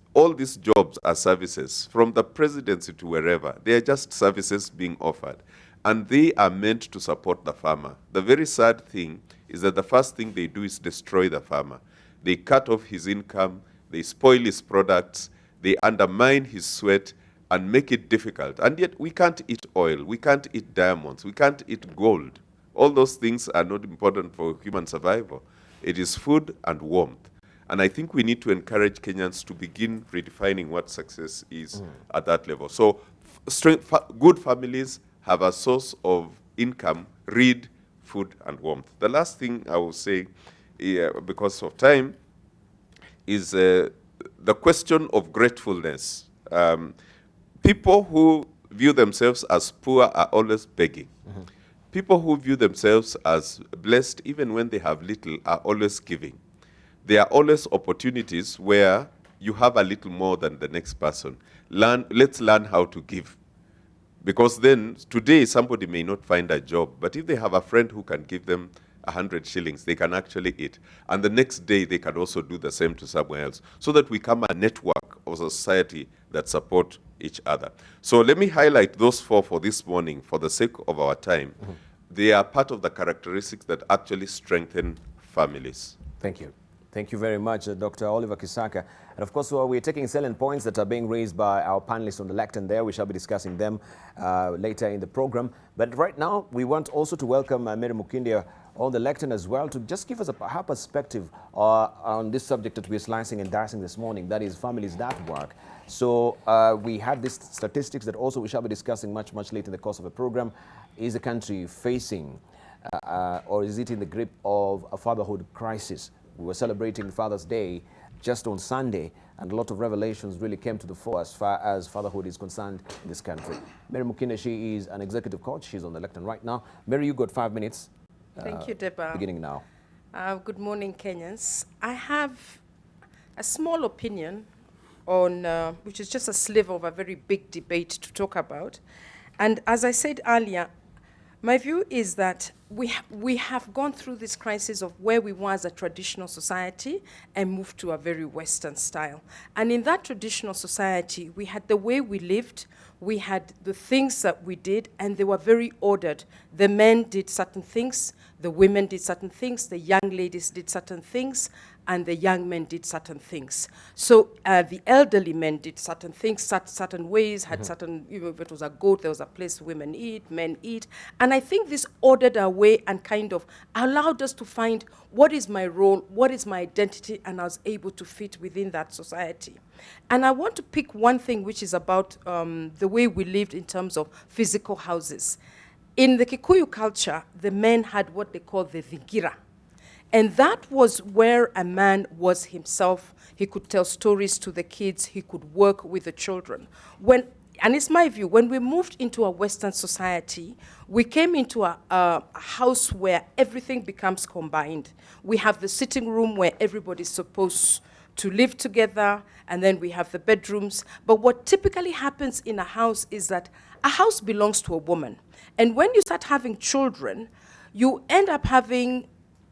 jobs are services, from the presidency to wherever. They are just services being offered. and they are meant to support the farmer. The very sad thing is that the first thing they do is destroy the farmer. They cut off his income, they spoil his products, they undermine his sweat, and make it difficult. And yet we can't eat oil, we can't eat diamonds, we can't eat gold. All those things are not important for human survival. It is food and warmth. And I think we need to encourage Kenyans to begin redefining what success is at that level. So good families have a source of income, read, food, and warmth. The last thing I will say, because of time, is the question of gratefulness. People who view themselves as poor are always begging. People who view themselves as blessed, even when they have little, are always giving. There are always opportunities where you have a little more than the next person. Let's learn how to give. Because then, today, somebody may not find a job, but if they have a friend who can give them 100 shillings, they can actually eat. And the next day, they can also do the same to somewhere else, so that we become a network of society that support each other. So let me highlight those four for this morning for the sake of our time. They are part of the characteristics that actually strengthen families. Thank you. Thank you very much, Dr. Oliver Kisaka. And of course, we're taking salient points that are being raised by our panelists on the lectern there. We shall be discussing them later in the program. But right now, we want also to welcome Mary Mukindia on the lectern as well, to just give us her perspective on this subject that we're slicing and dicing this morning, that is families that work. So we had these statistics that also we shall be discussing much later in the course of the program. Is the country facing or is it in the grip of a fatherhood crisis? We were celebrating Father's Day just on Sunday, and a lot of revelations really came to the fore as far as fatherhood is concerned in this country. Mary Mukindia, she is an executive coach. She's on the lectern right now. Mary, you got 5 minutes. Thank you, Debarl. Beginning now. Good morning, Kenyans. I have a small opinion on, which is just a sliver of a very big debate to talk about. And as I said earlier, my view is that we have gone through this crisis of where we were as a traditional society and moved to a very Western style. And in that traditional society, we had the way we lived, we had the things that we did, and they were very ordered. The men did certain things, the women did certain things, the young ladies did certain things, and the young men did certain things. So the elderly men did certain things, certain ways, had certain, if it was a goat, there was a place women eat, men eat. And I think this ordered our way and kind of allowed us to find what is my role, what is my identity, and I was able to fit within that society. And I want to pick one thing which is about the way we lived in terms of physical houses. In the Kikuyu culture, the men had what they call the vingira. And that was where a man was himself. He could tell stories to the kids. He could work with the children. And it's my view, when we moved into a Western society, we came into a house where everything becomes combined. We have the sitting room where everybody's supposed to live together, and then we have the bedrooms. But what typically happens in a house is that a house belongs to a woman. And when you start having children, you end up having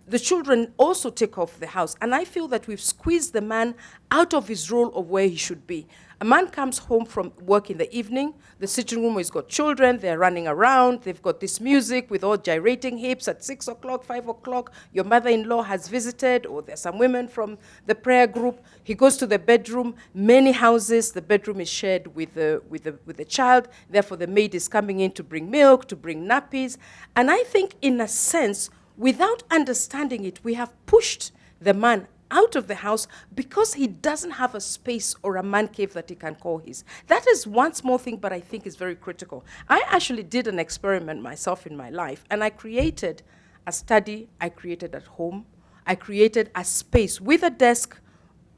the children also take off the house. And I feel that we've squeezed the man out of his role of where he should be. A man comes home from work in the evening, the sitting room has got children, they're running around, they've got this music with all gyrating hips at 6 o'clock, 5 o'clock, your mother-in-law has visited, or there's some women from the prayer group. He goes to the bedroom. Many houses, the bedroom is shared with the child, therefore the maid is coming in to bring milk, to bring nappies. And I think in a sense, without understanding it, we have pushed the man out of the house because he doesn't have a space or a man cave that he can call his. That is one small thing, but I think is very critical. I actually did an experiment myself in my life, and I created a study, I created at home, I created a space with a desk,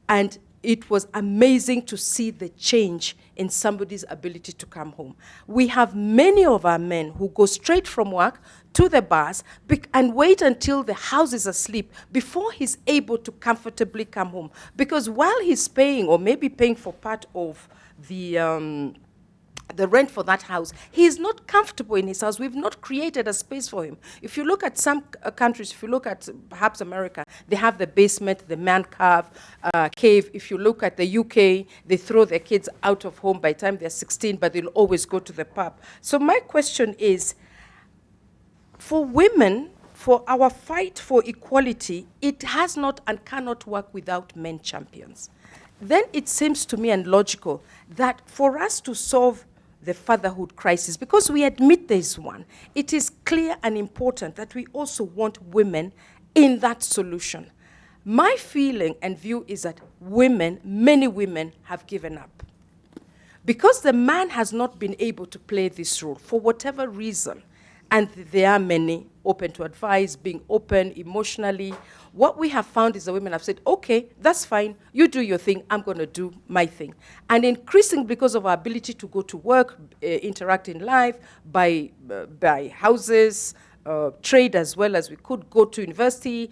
and it was amazing to see the change in somebody's ability to come home. We have many of our men who go straight from work to the bars and wait until the house is asleep before he's able to comfortably come home. Because while he's paying, or maybe paying for part of the rent for that house, he is not comfortable in his house. We've not created a space for him. If you look at some countries, if you look at perhaps America, they have the basement, the man cave. If you look at the UK, they throw their kids out of home by the time they're 16, but they'll always go to the pub. So my question is, for women, for our fight for equality, it has not and cannot work without men champions. Then it seems to me and logical that for us to solve the fatherhood crisis, because we admit there is one, it is clear and important that we also want women in that solution. My feeling and view is that women, many women, have given up. Because the man has not been able to play this role for whatever reason, and there are many open to advice, being open emotionally, what we have found is the women have said, okay, that's fine, you do your thing, I'm going to do my thing. And increasing because of our ability to go to work, interact in life, buy houses, trade as well as we could, go to university,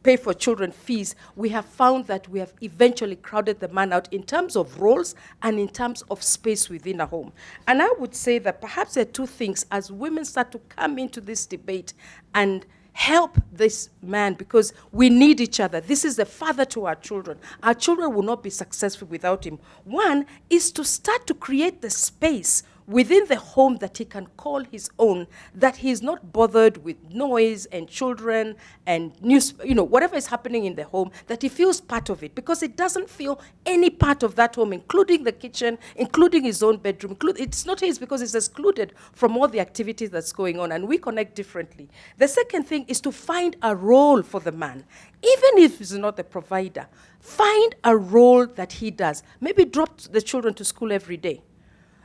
pay for children fees, we have found that we have eventually crowded the man out in terms of roles and in terms of space within a home. And I would say that perhaps there are two things as women start to come into this debate and help this man, because we need each other. This is the father to our children. Our children will not be successful without him. One is to start to create the space within the home that he can call his own, that he is not bothered with noise and children and news, whatever is happening in the home, that he feels part of it, because it doesn't feel any part of that home, including the kitchen, including his own bedroom. It's not his because it's excluded from all the activities that's going on, and we connect differently. The second thing is to find a role for the man. Even if he's not the provider, find a role that he does. Maybe drop the children to school every day.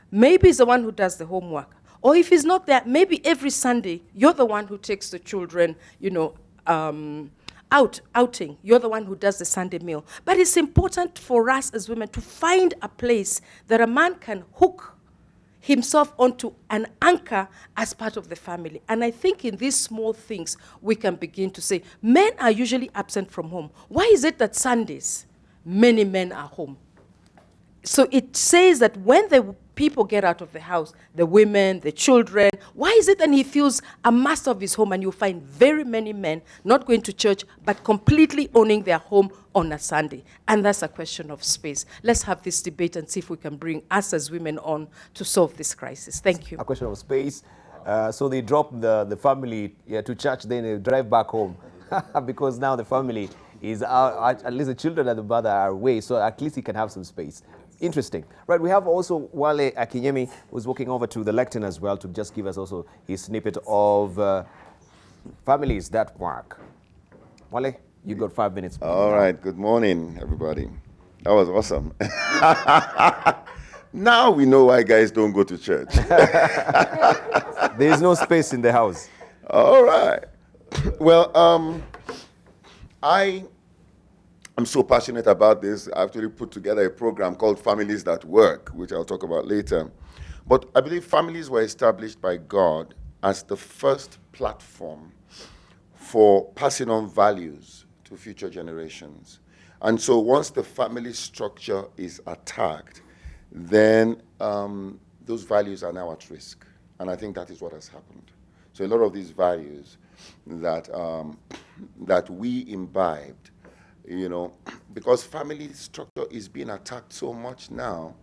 Maybe he's the one who does the homework. Or if he's not there, maybe every Sunday, you're the one who takes the children, outing. You're the one who does the Sunday meal. But it's important for us as women to find a place that a man can hook himself onto an anchor as part of the family. And I think in these small things, we can begin to say, men are usually absent from home. Why is it that Sundays, many men are home? So it says that when the people get out of the house, the women, the children, why is it that he feels a master of his home, and you'll find very many men not going to church, but completely owning their home on a Sunday? And that's a question of space. Let's have this debate and see if we can bring us as women on to solve this crisis. Thank you. A question of space. So they drop the family to church, then they drive back home because now the family is out, at least the children and the mother are away, so at least he can have some space. Interesting. Right, we have also Wale Akinyemi, who's walking over to the lectern as well to just give us also his snippet of families that work. Wale, you got 5 minutes. All right, good morning, everybody. That was awesome. Now we know why guys don't go to church. There is no space in the house. All right. Well, I'm so passionate about this. I actually put together a program called Families That Work, which I'll talk about later. But I believe families were established by God as the first platform for passing on values to future generations. And so once the family structure is attacked, then those values are now at risk. And I think that is what has happened. So a lot of these values that we imbibed, because family structure is being attacked so much now,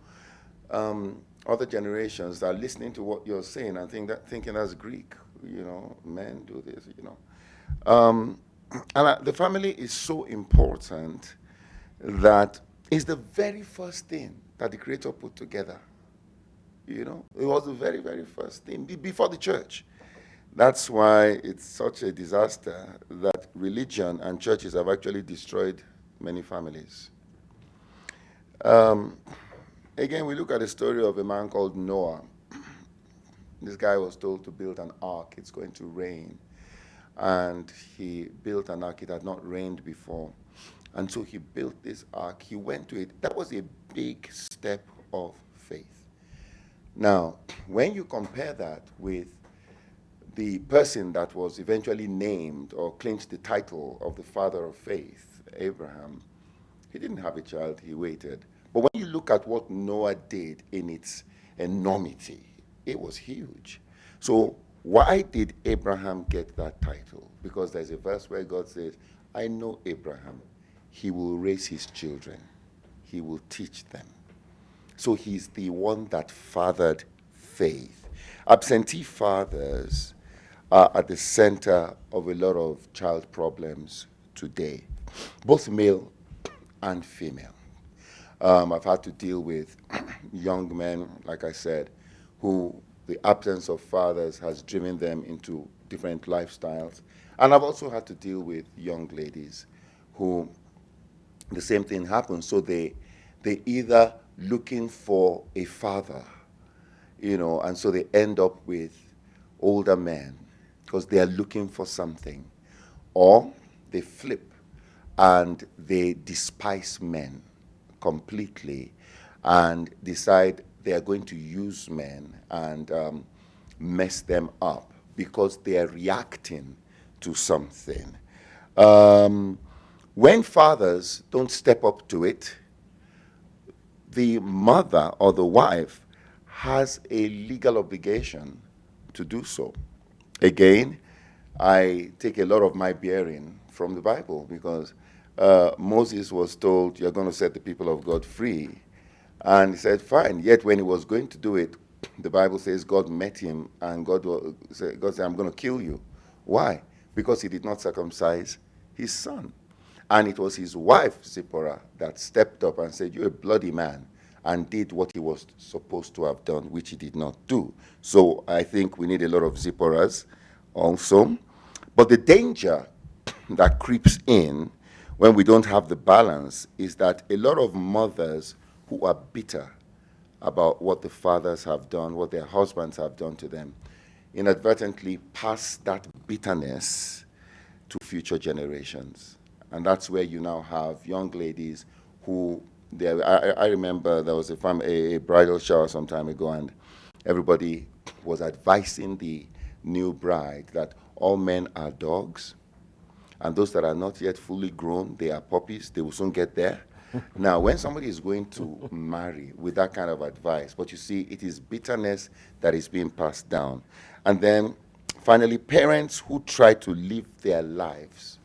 other generations are listening to what you're saying and thinking that's Greek, men do this, And the family is so important that it's the very first thing that the Creator put together. It was the very, very first thing before the church. That's why it's such a disaster that religion and churches have actually destroyed many families. Again, we look at the story of a man called Noah. This guy was told to build an ark. It's going to rain. And he built an ark. It had not rained before. And so he built this ark. He went to it. That was a big step of faith. Now, when you compare that with the person that was eventually named or clinched the title of the father of faith, Abraham, he didn't have a child, he waited. But when you look at what Noah did in its enormity, it was huge. So why did Abraham get that title? Because there's a verse where God says, I know Abraham, he will raise his children, he will teach them. So he's the one that fathered faith. Absentee fathers are at the center of a lot of child problems today, both male and female. I've had to deal with young men, like I said, who the absence of fathers has driven them into different lifestyles. And I've also had to deal with young ladies who the same thing happens. So they either looking for a father, and so they end up with older men because they are looking for something. Or they flip and they despise men completely and decide they are going to use men and mess them up because they are reacting to something. When fathers don't step up to it, the mother or the wife has a legal obligation to do so. Again, I take a lot of my bearing from the Bible because Moses was told, you're going to set the people of God free. And he said, fine. Yet when he was going to do it, the Bible says God met him and God said, I'm going to kill you. Why? Because he did not circumcise his son. And it was his wife, Zipporah, that stepped up and said, you're a bloody man, and did what he was supposed to have done, which he did not do. So I think we need a lot of Zipporahs also. But the danger that creeps in when we don't have the balance is that a lot of mothers who are bitter about what the fathers have done, what their husbands have done to them, inadvertently pass that bitterness to future generations. And that's where you now have young ladies who, I remember there was a bridal shower some time ago, and everybody was advising the new bride that all men are dogs, and those that are not yet fully grown, they are puppies, they will soon get there. Now, when somebody is going to marry with that kind of advice, but you see, it is bitterness that is being passed down. And then, finally, parents who try to live their lives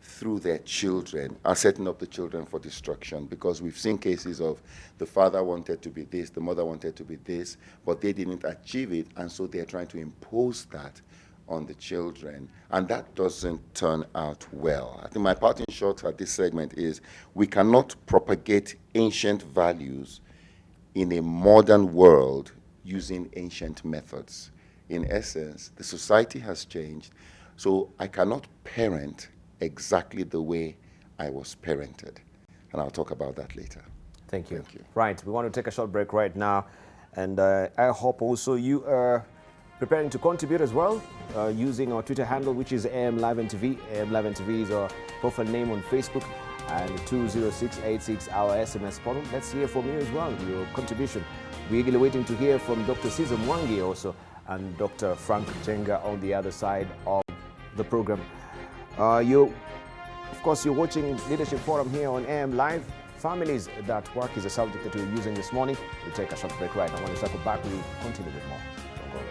through their children are setting up the children for destruction, because we've seen cases of the father wanted to be this, the mother wanted to be this, but they didn't achieve it, and so they're trying to impose that on the children, and that doesn't turn out well. I think my parting shot at this segment is we cannot propagate ancient values in a modern world using ancient methods. In essence, the society has changed, so I cannot parent exactly the way I was parented. And I'll talk about that later. Thank you. Thank you. Right, we want to take a short break right now. And I hope also you are preparing to contribute as well using our Twitter handle, which is AM Live and TV. AM Live and TV is our profile name on Facebook, and 20686 our SMS portal. Let's hear from you as well, your contribution. We're eagerly waiting to hear from Dr. Caesar Mwangi also and Dr. Frank Njenga on the other side of the program. Of course, you're watching Leadership Forum here on AM Live. Families that work is a subject that we're using this morning. We'll take a short break right now. When we circle back, we'll continue with more. Don't go away.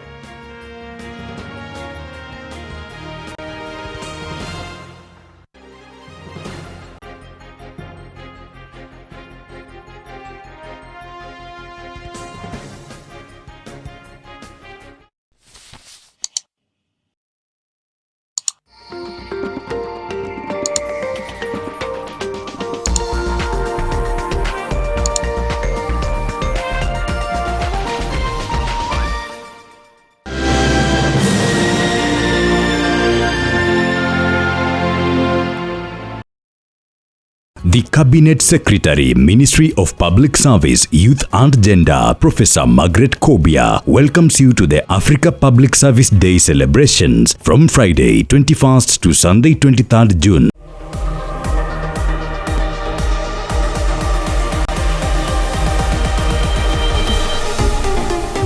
The Cabinet Secretary, Ministry of Public Service, Youth and Gender, Professor Margaret Kobia, welcomes you to the Africa Public Service Day celebrations from Friday 21st to Sunday 23rd June.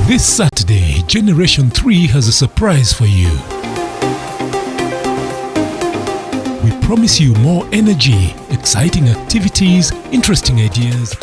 This Saturday, Generation 3 has a surprise for you. We promise you more energy, exciting activities, interesting ideas,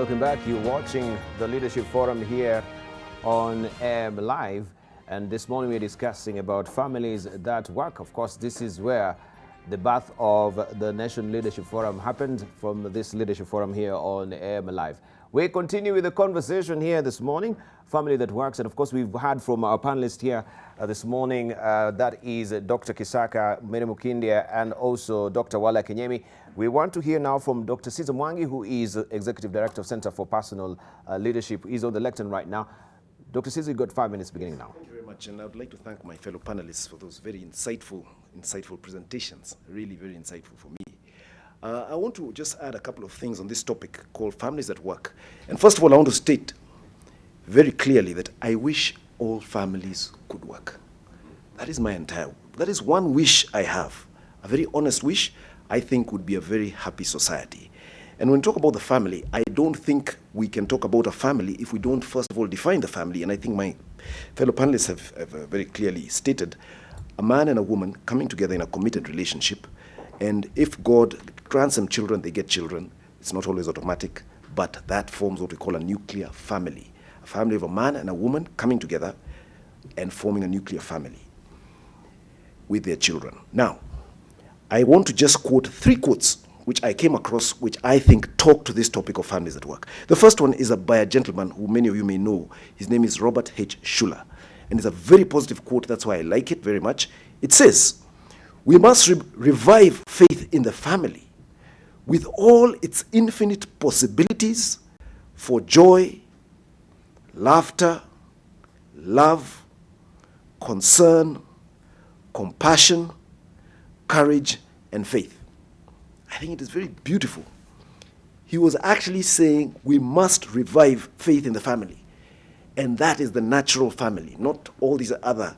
Welcome back. You're watching the Leadership Forum here on AM Live. And this morning we're discussing about families that work. Of course, this is where the birth of the Nation Leadership Forum happened, from this Leadership Forum here on AM Live. We continue with the conversation here this morning, family that works. And of course, we've heard from our panelist here this morning, that is Dr. Kisaka, Mary Mukindia, and also Dr. Wale Akinyemi. We want to hear now from Dr. Caesar Mwangi, who is Executive Director of Center for Personal Leadership. He's on the lectern right now. Dr. Caesar, you've got 5 minutes beginning now. Thank you very much, and I would like to thank my fellow panelists for those very insightful presentations, really very insightful for me. I want to just add a couple of things on this topic called families at work. And first of all, I want to state very clearly that I wish all families could work. That is that is one wish I have, a very honest wish. I think would be a very happy society. And when we talk about the family, I don't think we can talk about a family if we don't first of all define the family. And I think my fellow panelists have very clearly stated a man and a woman coming together in a committed relationship. And if God grants them children, they get children. It's not always automatic, but that forms what we call a nuclear family. A family of a man and a woman coming together and forming a nuclear family with their children. Now, I want to just quote 3 quotes which I came across, which I think talk to this topic of families at work. The first one is by a gentleman who many of you may know. His name is Robert H. Schuller. And it's a very positive quote. That's why I like it very much. It says, "We must revive faith in the family with all its infinite possibilities for joy, laughter, love, concern, compassion, courage, and faith." I think it is very beautiful. He was actually saying we must revive faith in the family. And that is the natural family, not all these other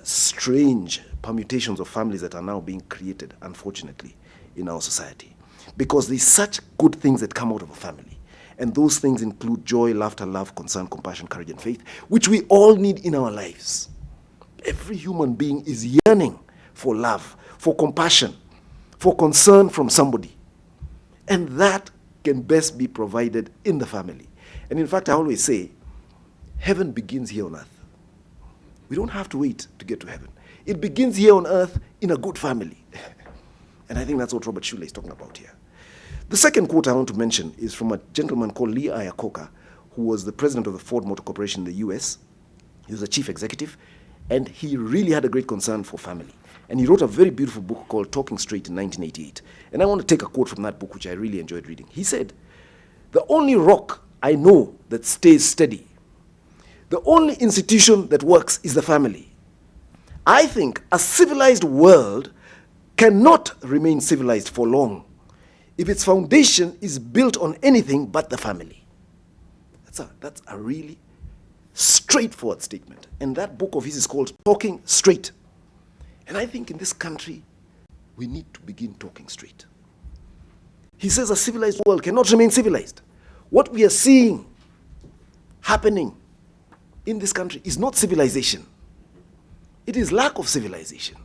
strange permutations of families that are now being created, unfortunately, in our society. Because there's such good things that come out of a family. And those things include joy, laughter, love, concern, compassion, courage, and faith, which we all need in our lives. Every human being is yearning for love, for compassion, for concern from somebody. And that can best be provided in the family. And in fact, I always say, heaven begins here on earth. We don't have to wait to get to heaven. It begins here on earth in a good family. And I think that's what Robert Schuller is talking about here. The second quote I want to mention is from a gentleman called Lee Iacocca, who was the president of the Ford Motor Corporation in the US. He was a chief executive, and he really had a great concern for family. And he wrote a very beautiful book called Talking Straight in 1988. And I want to take a quote from that book, which I really enjoyed reading. He said, "The only rock I know that stays steady, the only institution that works is the family. I think a civilized world cannot remain civilized for long if its foundation is built on anything but the family." That's a really straightforward statement. And that book of his is called Talking Straight. And I think in this country, we need to begin talking straight. He says a civilized world cannot remain civilized. What we are seeing happening in this country is not civilization. It is lack of civilization.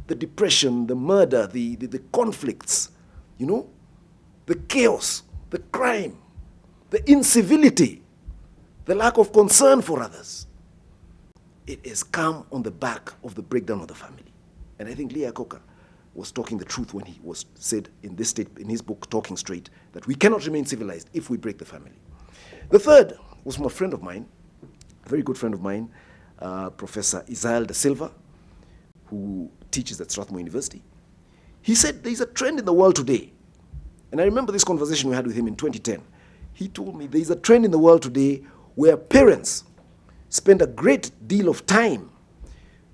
The depression, the murder, the conflicts, the chaos, the crime, the incivility, the lack of concern for others. It has come on the back of the breakdown of the family. And I think Lee Iacocca was talking the truth when he said in his book, Talking Straight, that we cannot remain civilized if we break the family. The third was from a friend of mine, a very good friend of mine, Professor Isael da Silva, who teaches at Strathmore University. He said there's a trend in the world today. And I remember this conversation we had with him in 2010. He told me there's a trend in the world today where parents spend a great deal of time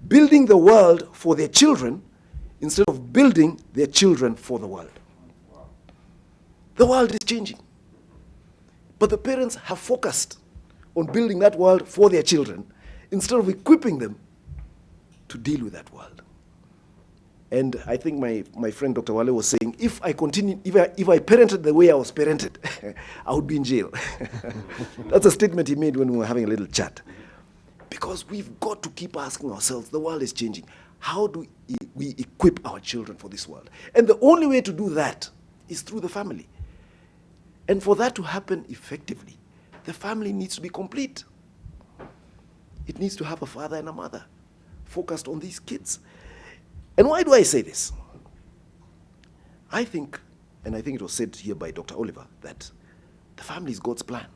building the world for their children instead of building their children for the world. The world is changing. But the parents have focused on building that world for their children instead of equipping them to deal with that world. And I think my friend Dr. Wale was saying, if I parented the way I was parented, I would be in jail. That's a statement he made when we were having a little chat. Because we've got to keep asking ourselves, the world is changing. How do we equip our children for this world? And the only way to do that is through the family. And for that to happen effectively, the family needs to be complete. It needs to have a father and a mother focused on these kids. And why do I say this? I think, and I think it was said here by Dr. Oliver, that the family is God's plan.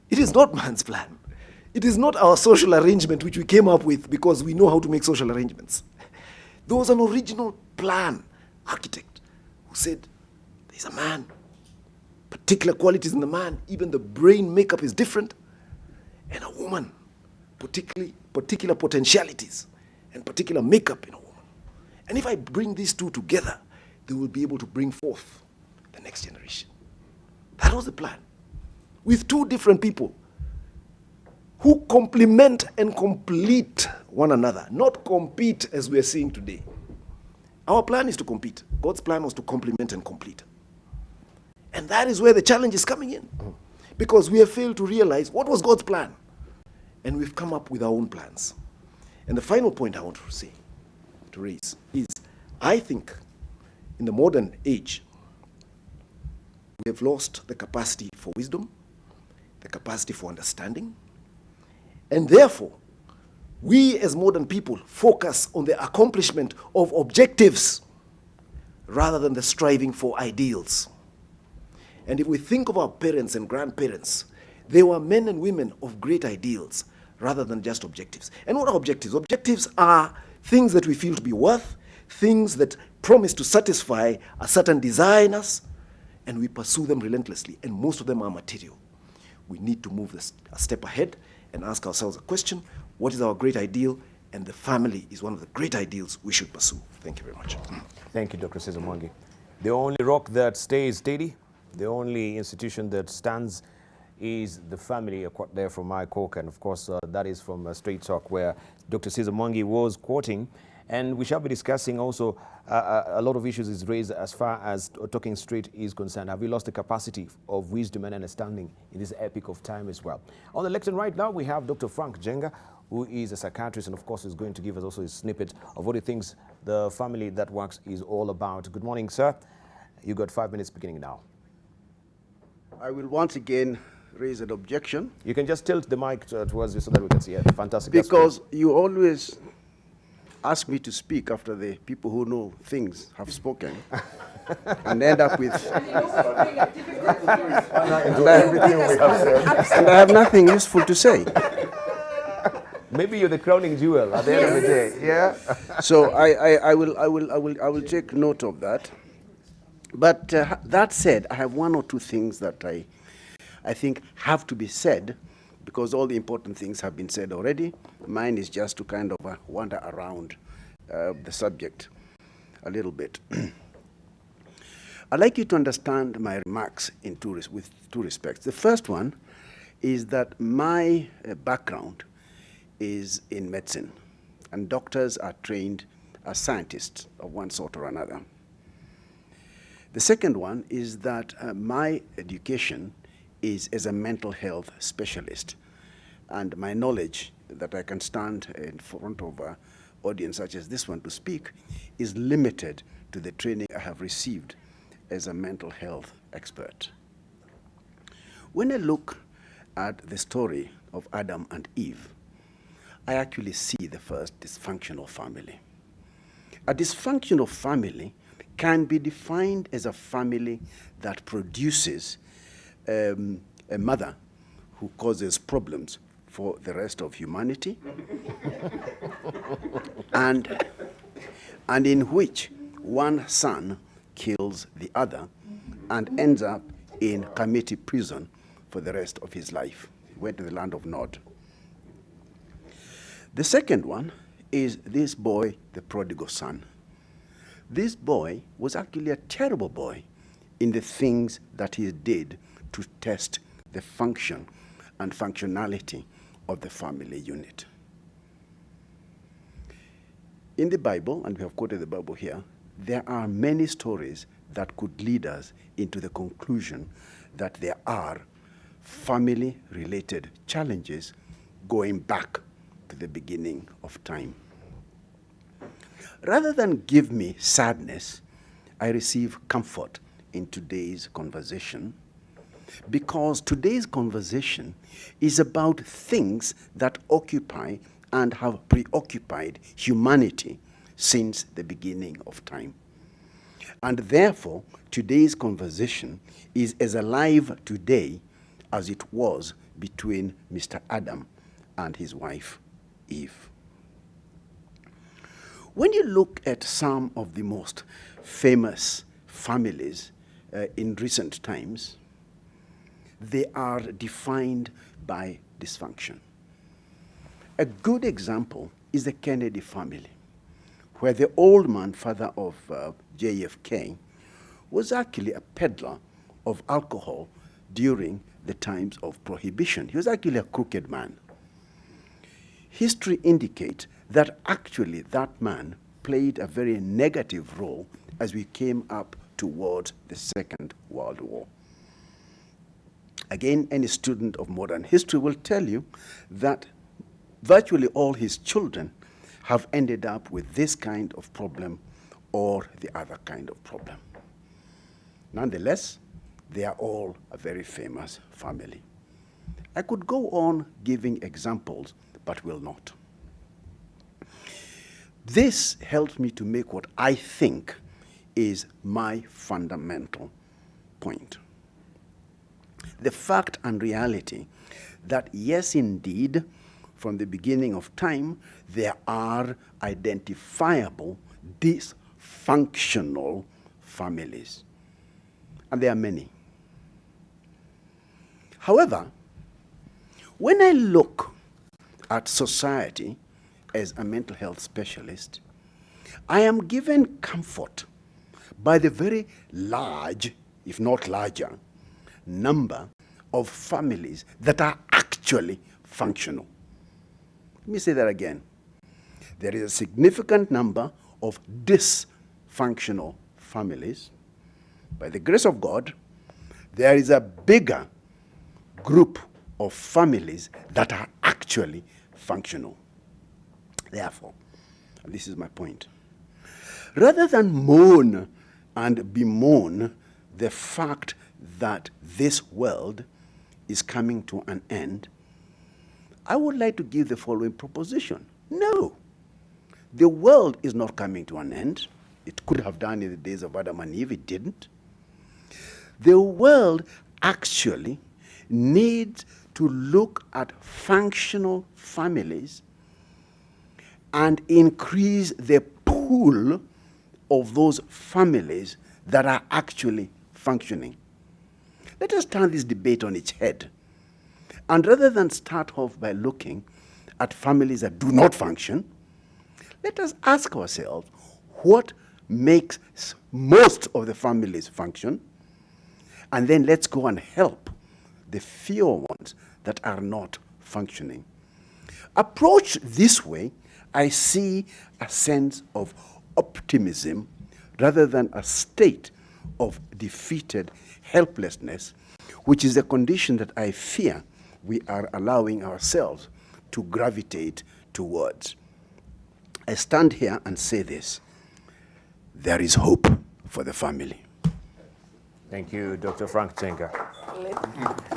It is not man's plan. It is not our social arrangement which we came up with because we know how to make social arrangements. There was an original plan, architect, who said, there's a man, particular qualities in the man, even the brain makeup is different, and a woman, particular potentialities and particular makeup in a woman. And if I bring these two together, they will be able to bring forth the next generation. That was the plan. With two different people who complement and complete one another, not compete as we are seeing today. Our plan is to compete. God's plan was to complement and complete. And that is where the challenge is coming in. Because we have failed to realize what was God's plan. And we've come up with our own plans. And the final point I want to raise is, I think in the modern age, we have lost the capacity for wisdom, the capacity for understanding, and therefore, we as modern people focus on the accomplishment of objectives rather than the striving for ideals. And if we think of our parents and grandparents, they were men and women of great ideals rather than just objectives. And what are objectives? Objectives are things that we feel to be worth, things that promise to satisfy a certain desire in us, and we pursue them relentlessly, and most of them are material. We need to move a step ahead and ask ourselves a question: what is our great ideal? And the family is one of the great ideals we should pursue. Thank you very much. Thank you, Dr. Cesar Mwangi. The only rock that stays steady, the only institution that stands is the family. A quote there from my Cork, and of course that is from Straight Talk, where Dr. Cesar Mwangi was quoting. And we shall be discussing also a lot of issues is raised as far as talking straight is concerned. Have we lost the capacity of wisdom and understanding in this epoch of time as well? On the lectern right now, we have Dr. Frank Njenga, who is a psychiatrist and of course is going to give us also a snippet of what he thinks the family that works is all about. Good morning, sir. You got 5 minutes beginning now. I will once again raise an objection. You can just tilt the mic towards you so that we can see it. Fantastic. Because you always ask me to speak after the people who know things have spoken and end up with and I have nothing useful to say. Maybe you're the crowning jewel at the end of the day. Yeah. So I will take note of that. But that said, I have one or two things that I think have to be said, because all the important things have been said already. Mine is just to kind of wander around the subject a little bit. I'd like you to understand my remarks with two respects. The first one is that my background is in medicine, and doctors are trained as scientists of one sort or another. The second one is that my education is as a mental health specialist, and my knowledge that I can stand in front of an audience such as this one to speak is limited to the training I have received as a mental health expert. When I look at the story of Adam and Eve, I actually see the first dysfunctional family. A dysfunctional family can be defined as a family that produces a mother who causes problems for the rest of humanity and in which one son kills the other and ends up in Kamiti prison for the rest of his life. He went to the land of Nod. The second one is this boy, the prodigal son. This boy was actually a terrible boy in the things that he did to test the function and functionality of the family unit. In the Bible, and we have quoted the Bible here, there are many stories that could lead us into the conclusion that there are family-related challenges going back to the beginning of time. Rather than give me sadness, I receive comfort in today's conversation because today's conversation is about things that occupy and have preoccupied humanity since the beginning of time. And therefore, today's conversation is as alive today as it was between Mr. Adam and his wife, Eve. When you look at some of the most famous families in recent times, they are defined by dysfunction. A good example is the Kennedy family, where the old man, father of JFK, was actually a peddler of alcohol during the times of Prohibition. He was actually a crooked man. History indicates that actually that man played a very negative role as we came up towards the Second World War. Again, any student of modern history will tell you that virtually all his children have ended up with this kind of problem or the other kind of problem. Nonetheless, they are all a very famous family. I could go on giving examples, but will not. This helps me to make what I think is my fundamental point. The fact and reality that, yes, indeed, from the beginning of time, there are identifiable dysfunctional families. And there are many. However, when I look at society as a mental health specialist, I am given comfort by the very large, if not larger, number of families that are actually functional. Let me say that again. There is a significant number of dysfunctional families. By the grace of God, there is a bigger group of families that are actually functional. Therefore, and this is my point, rather than moan and bemoan the fact that this world is coming to an end, I would like to give the following proposition. No, the world is not coming to an end. It could have done in the days of Adam and Eve, it didn't. The world actually needs to look at functional families and increase the pool of those families that are actually functioning. Let us turn this debate on its head. And rather than start off by looking at families that do not function, let us ask ourselves what makes most of the families function, and then let's go and help the fewer ones that are not functioning. Approached this way, I see a sense of optimism rather than a state of defeated helplessness, which is a condition that I fear we are allowing ourselves to gravitate towards. I stand here and say this: there is hope for the family. Thank you, Dr. Frank Njenga.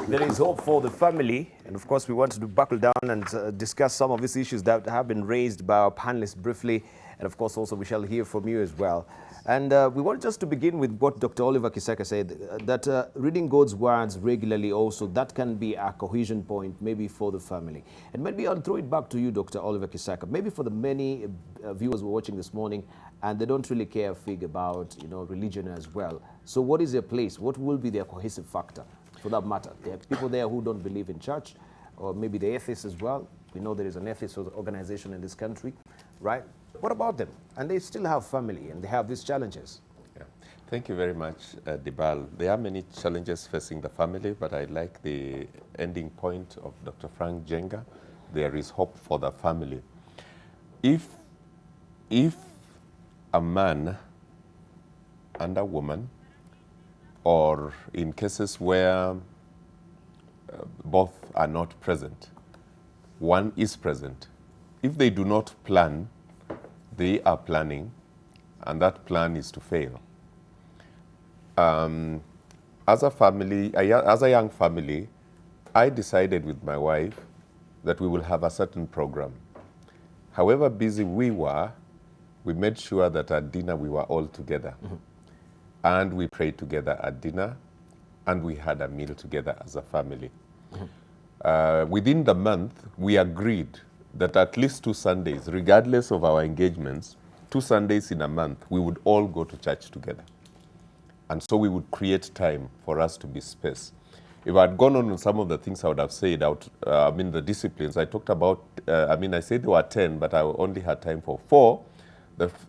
There is hope for the family, and of course we want to buckle down and discuss some of these issues that have been raised by our panelists briefly, and of course also we shall hear from you as well. And we want just to begin with what Dr. Oliver Kisaka said, that reading God's words regularly also, that can be a cohesion point maybe for the family. And maybe I'll throw it back to you, Dr. Oliver Kisaka. Maybe for the many viewers who are watching this morning and they don't really care a fig about, religion as well. So what is their place? What will be their cohesive factor for that matter? There are people there who don't believe in church, or maybe the atheists as well. We know there is an atheist organization in this country, right? What about them? And they still have family and they have these challenges. Yeah. Thank you very much, Debarl. There are many challenges facing the family, but I like the ending point of Dr. Frank Njenga. There is hope for the family. If a man and a woman, or in cases where both are not present, one is present, if they do not plan, they are planning, and that plan is to fail. as a family, as a young family, I decided with my wife that we will have a certain program. However busy we were, we made sure that at dinner we were all together. And we prayed together at dinner, and we had a meal together as a family. Within the month, we agreed that at least 2 Sundays, regardless of our engagements, 2 Sundays in a month, we would all go to church together. And so we would create time for us to be space. If I had gone on with some of the things I would have said, the disciplines, I talked about, I said there were 10, but I only had time for 4.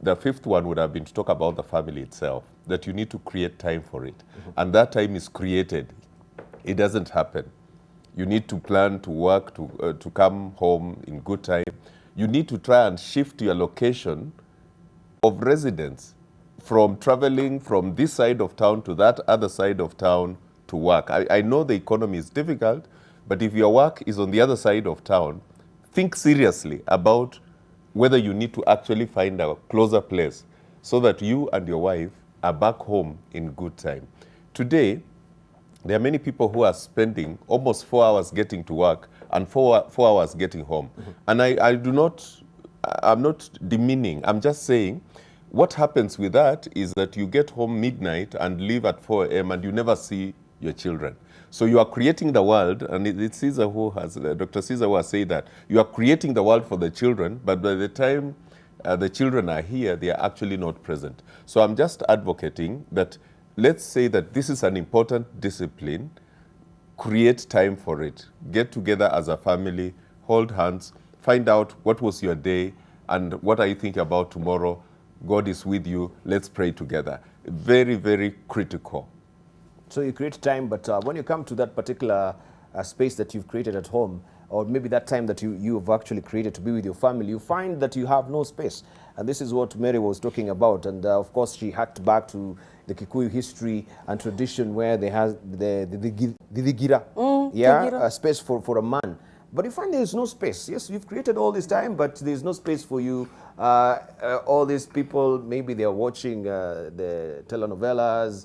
The fifth one would have been to talk about the family itself, that you need to create time for it. And that time is created. It doesn't happen. You need to plan to work, to come home in good time. You need to try and shift your location of residence from traveling from this side of town to that other side of town to work. I know the economy is difficult, but if your work is on the other side of town, think seriously about whether you need to actually find a closer place so that you and your wife are back home in good time. Today, there are many people who are spending almost 4 hours getting to work and 4 hours getting home. And I'm not demeaning, I'm just saying, what happens with that is that you get home midnight and leave at 4 a.m. and you never see your children. So you are creating the world, and it's Caesar who has, Dr. Caesar who has said that, you are creating the world for the children, but by the time the children are here, they are actually not present. So I'm just advocating that, let's say that this is an important discipline, create time for it. Get together as a family, hold hands, find out what was your day, and what are you thinking about tomorrow. God is with you, let's pray together. Very, very critical. So you create time, but when you come to that particular space that you've created at home, or maybe that time that you have actually created to be with your family, you find that you have no space. And this is what Mary was talking about. And of course, she hacked back to the Kikuyu history and tradition where they have the gira, a space for a man. But you find there's no space. Yes, you've created all this time, but there's no space for you. All these people, maybe they're watching the telenovelas.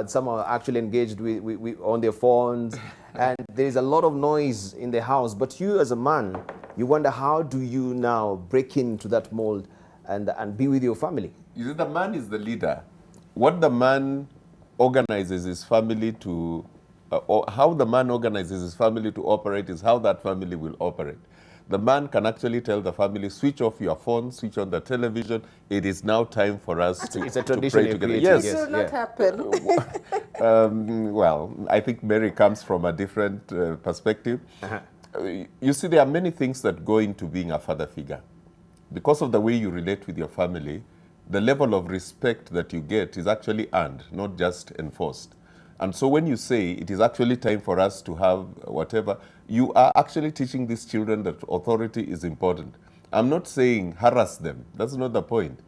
Some are actually engaged with on their phones. And there's a lot of noise in the house. But you as a man, you wonder, how do you now break into that mold and be with your family? You see, the man is the leader. What the man organizes his family to or how the man organizes his family to operate is how that family will operate. The man can actually tell the family, switch off your phone, switch on the television. It is now time for us to pray together. Yes. This will not happen. Well, I think Mary comes from a different perspective. You see, there are many things that go into being a father figure. Because of the way you relate with your family, the level of respect that you get is actually earned, not just enforced. And so when you say it is actually time for us to have whatever, you are actually teaching these children that authority is important. I'm not saying harass them. That's not the point.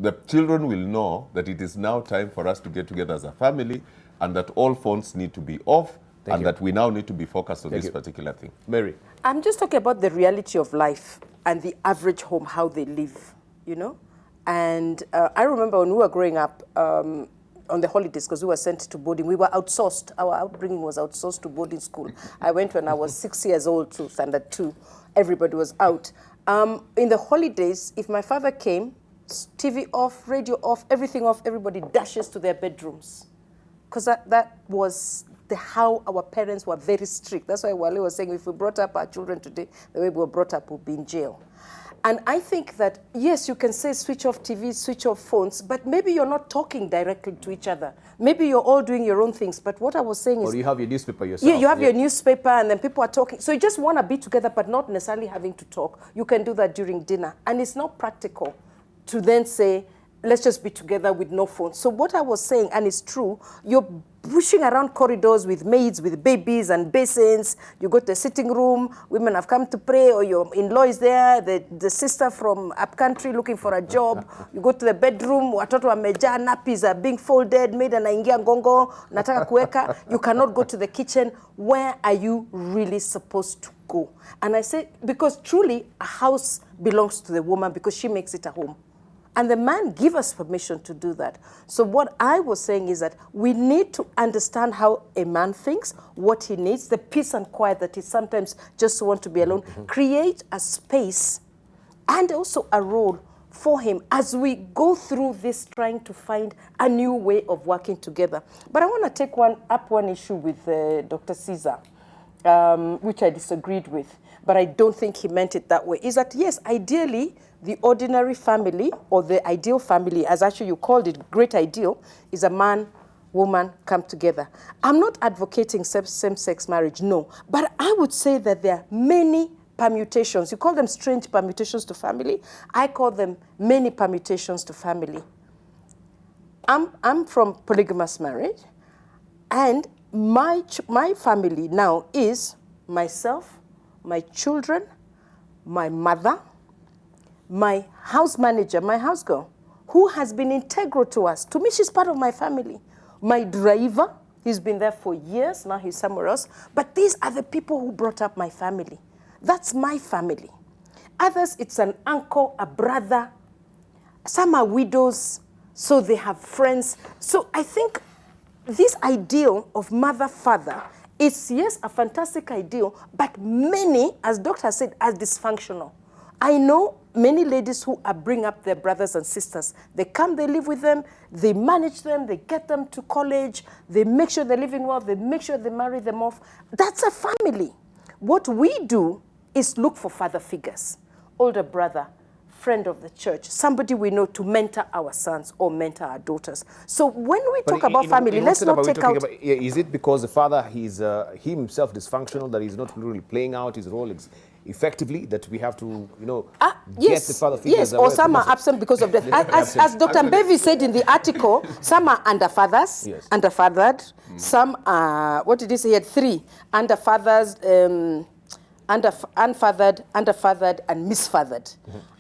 The children will know that it is now time for us to get together as a family, and that all phones need to be off, that we now need to be focused on this particular thing. Mary. I'm just talking about the reality of life and the average home, how they live, you know? And I remember when we were growing up, on the holidays, because we were sent to boarding. We were outsourced. Our upbringing was outsourced to boarding school. I went when I was 6 years old to standard 2. Everybody was out. In the holidays, if my father came, TV off, radio off, everything off, everybody dashes to their bedrooms. Because that was how our parents were very strict. That's why Wale was saying, if we brought up our children today, the way we were brought up, we'll be in jail. And I think that, yes, you can say switch off TV, switch off phones, but maybe you're not talking directly to each other. Maybe you're all doing your own things. But what I was saying is... Or you have your newspaper yourself. Yeah, you have your newspaper, and then people are talking. So you just want to be together, but not necessarily having to talk. You can do that during dinner. And it's not practical to then say, let's just be together with no phones. So what I was saying, and it's true, you're pushing around corridors with maids, with babies and basins. You go to the sitting room, women have come to pray, or your in-law is there, the sister from upcountry looking for a job. You go to the bedroom, watoto wamejaa, nappies are being folded, maid anaingia ngongo, nataka kuweka. You cannot go to the kitchen. Where are you really supposed to go? And I say, because truly a house belongs to the woman because she makes it a home. And the man give us permission to do that. So what I was saying is that we need to understand how a man thinks, what he needs, the peace and quiet that he sometimes just want to be alone. Create a space and also a role for him as we go through this trying to find a new way of working together. But I want to take one issue with Dr. Caesar, which I disagreed with, but I don't think he meant it that way, is that yes, ideally, the ordinary family or the ideal family, as actually you called it, great ideal, is a man, woman come together. I'm not advocating same-sex marriage, no, but I would say that there are many permutations. You call them strange permutations to family. I call them many permutations to family. I'm from polygamous marriage, and my family now is myself, my children, my mother, my house manager, my house girl, who has been integral to us. To me, she's part of my family. My driver, he's been there for years, now he's somewhere else. But these are the people who brought up my family. That's my family. Others, it's an uncle, a brother. Some are widows, so they have friends. So I think this ideal of mother-father is, yes, a fantastic ideal, but many, as Doctor said, are dysfunctional. I know many ladies who bring up their brothers and sisters. They come, they live with them, they manage them, they get them to college, they make sure they're living well, they make sure they marry them off. That's a family. What we do is look for father figures, older brother, friend of the church, somebody we know to mentor our sons or mentor our daughters. So when we talk about family, let's not take out... Is it because the father, he himself dysfunctional, that he's not really playing out his role effectively, that we have to, get the father figures? Yes, or some are absent because of death. As Dr. Mbevi said in the article, some are underfathers, yes, underfathered. Some are, what did he say? He had 3, underfathers, unfathered, underfathered, and misfathered.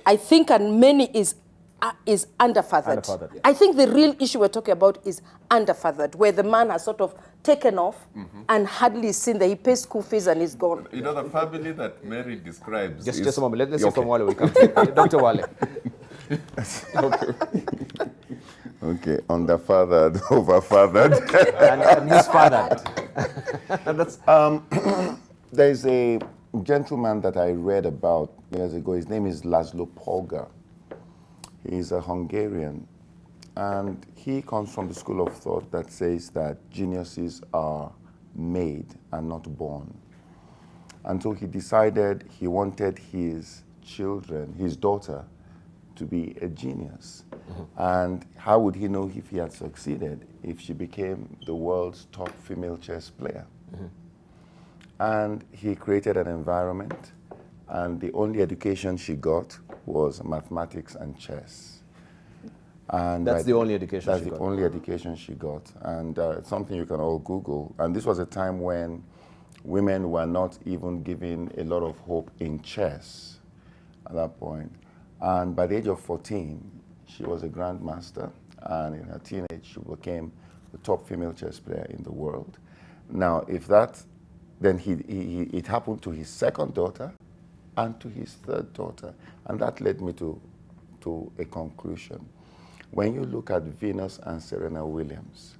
I think, and many is underfathered. Yeah. I think the real issue we're talking about is underfathered, where the man has sort of taken off and hardly seen that he pays school fees and he's gone. You know, the family that Mary describes Just a moment. Let's see from Wale we come to. Dr. Wale. Okay, underfathered, overfathered. and misfathered. There's a gentleman that I read about years ago. His name is Laszlo Polgar. He's a Hungarian, and he comes from the school of thought that says that geniuses are made and not born. And so he decided he wanted his children, his daughter, to be a genius. And how would he know if he had succeeded? If she became the world's top female chess player. And he created an environment, and the only education she got was mathematics and chess. And that's the only education that's she the got. only education she got. And it's something you can all Google. And this was a time when women were not even given a lot of hope in chess at that point. And by the age of 14, she was a grandmaster. And in her teenage, she became the top female chess player in the world. Now, if that, then it happened to his second daughter and to his third daughter. And that led me to a conclusion. When you look at Venus and Serena Williams,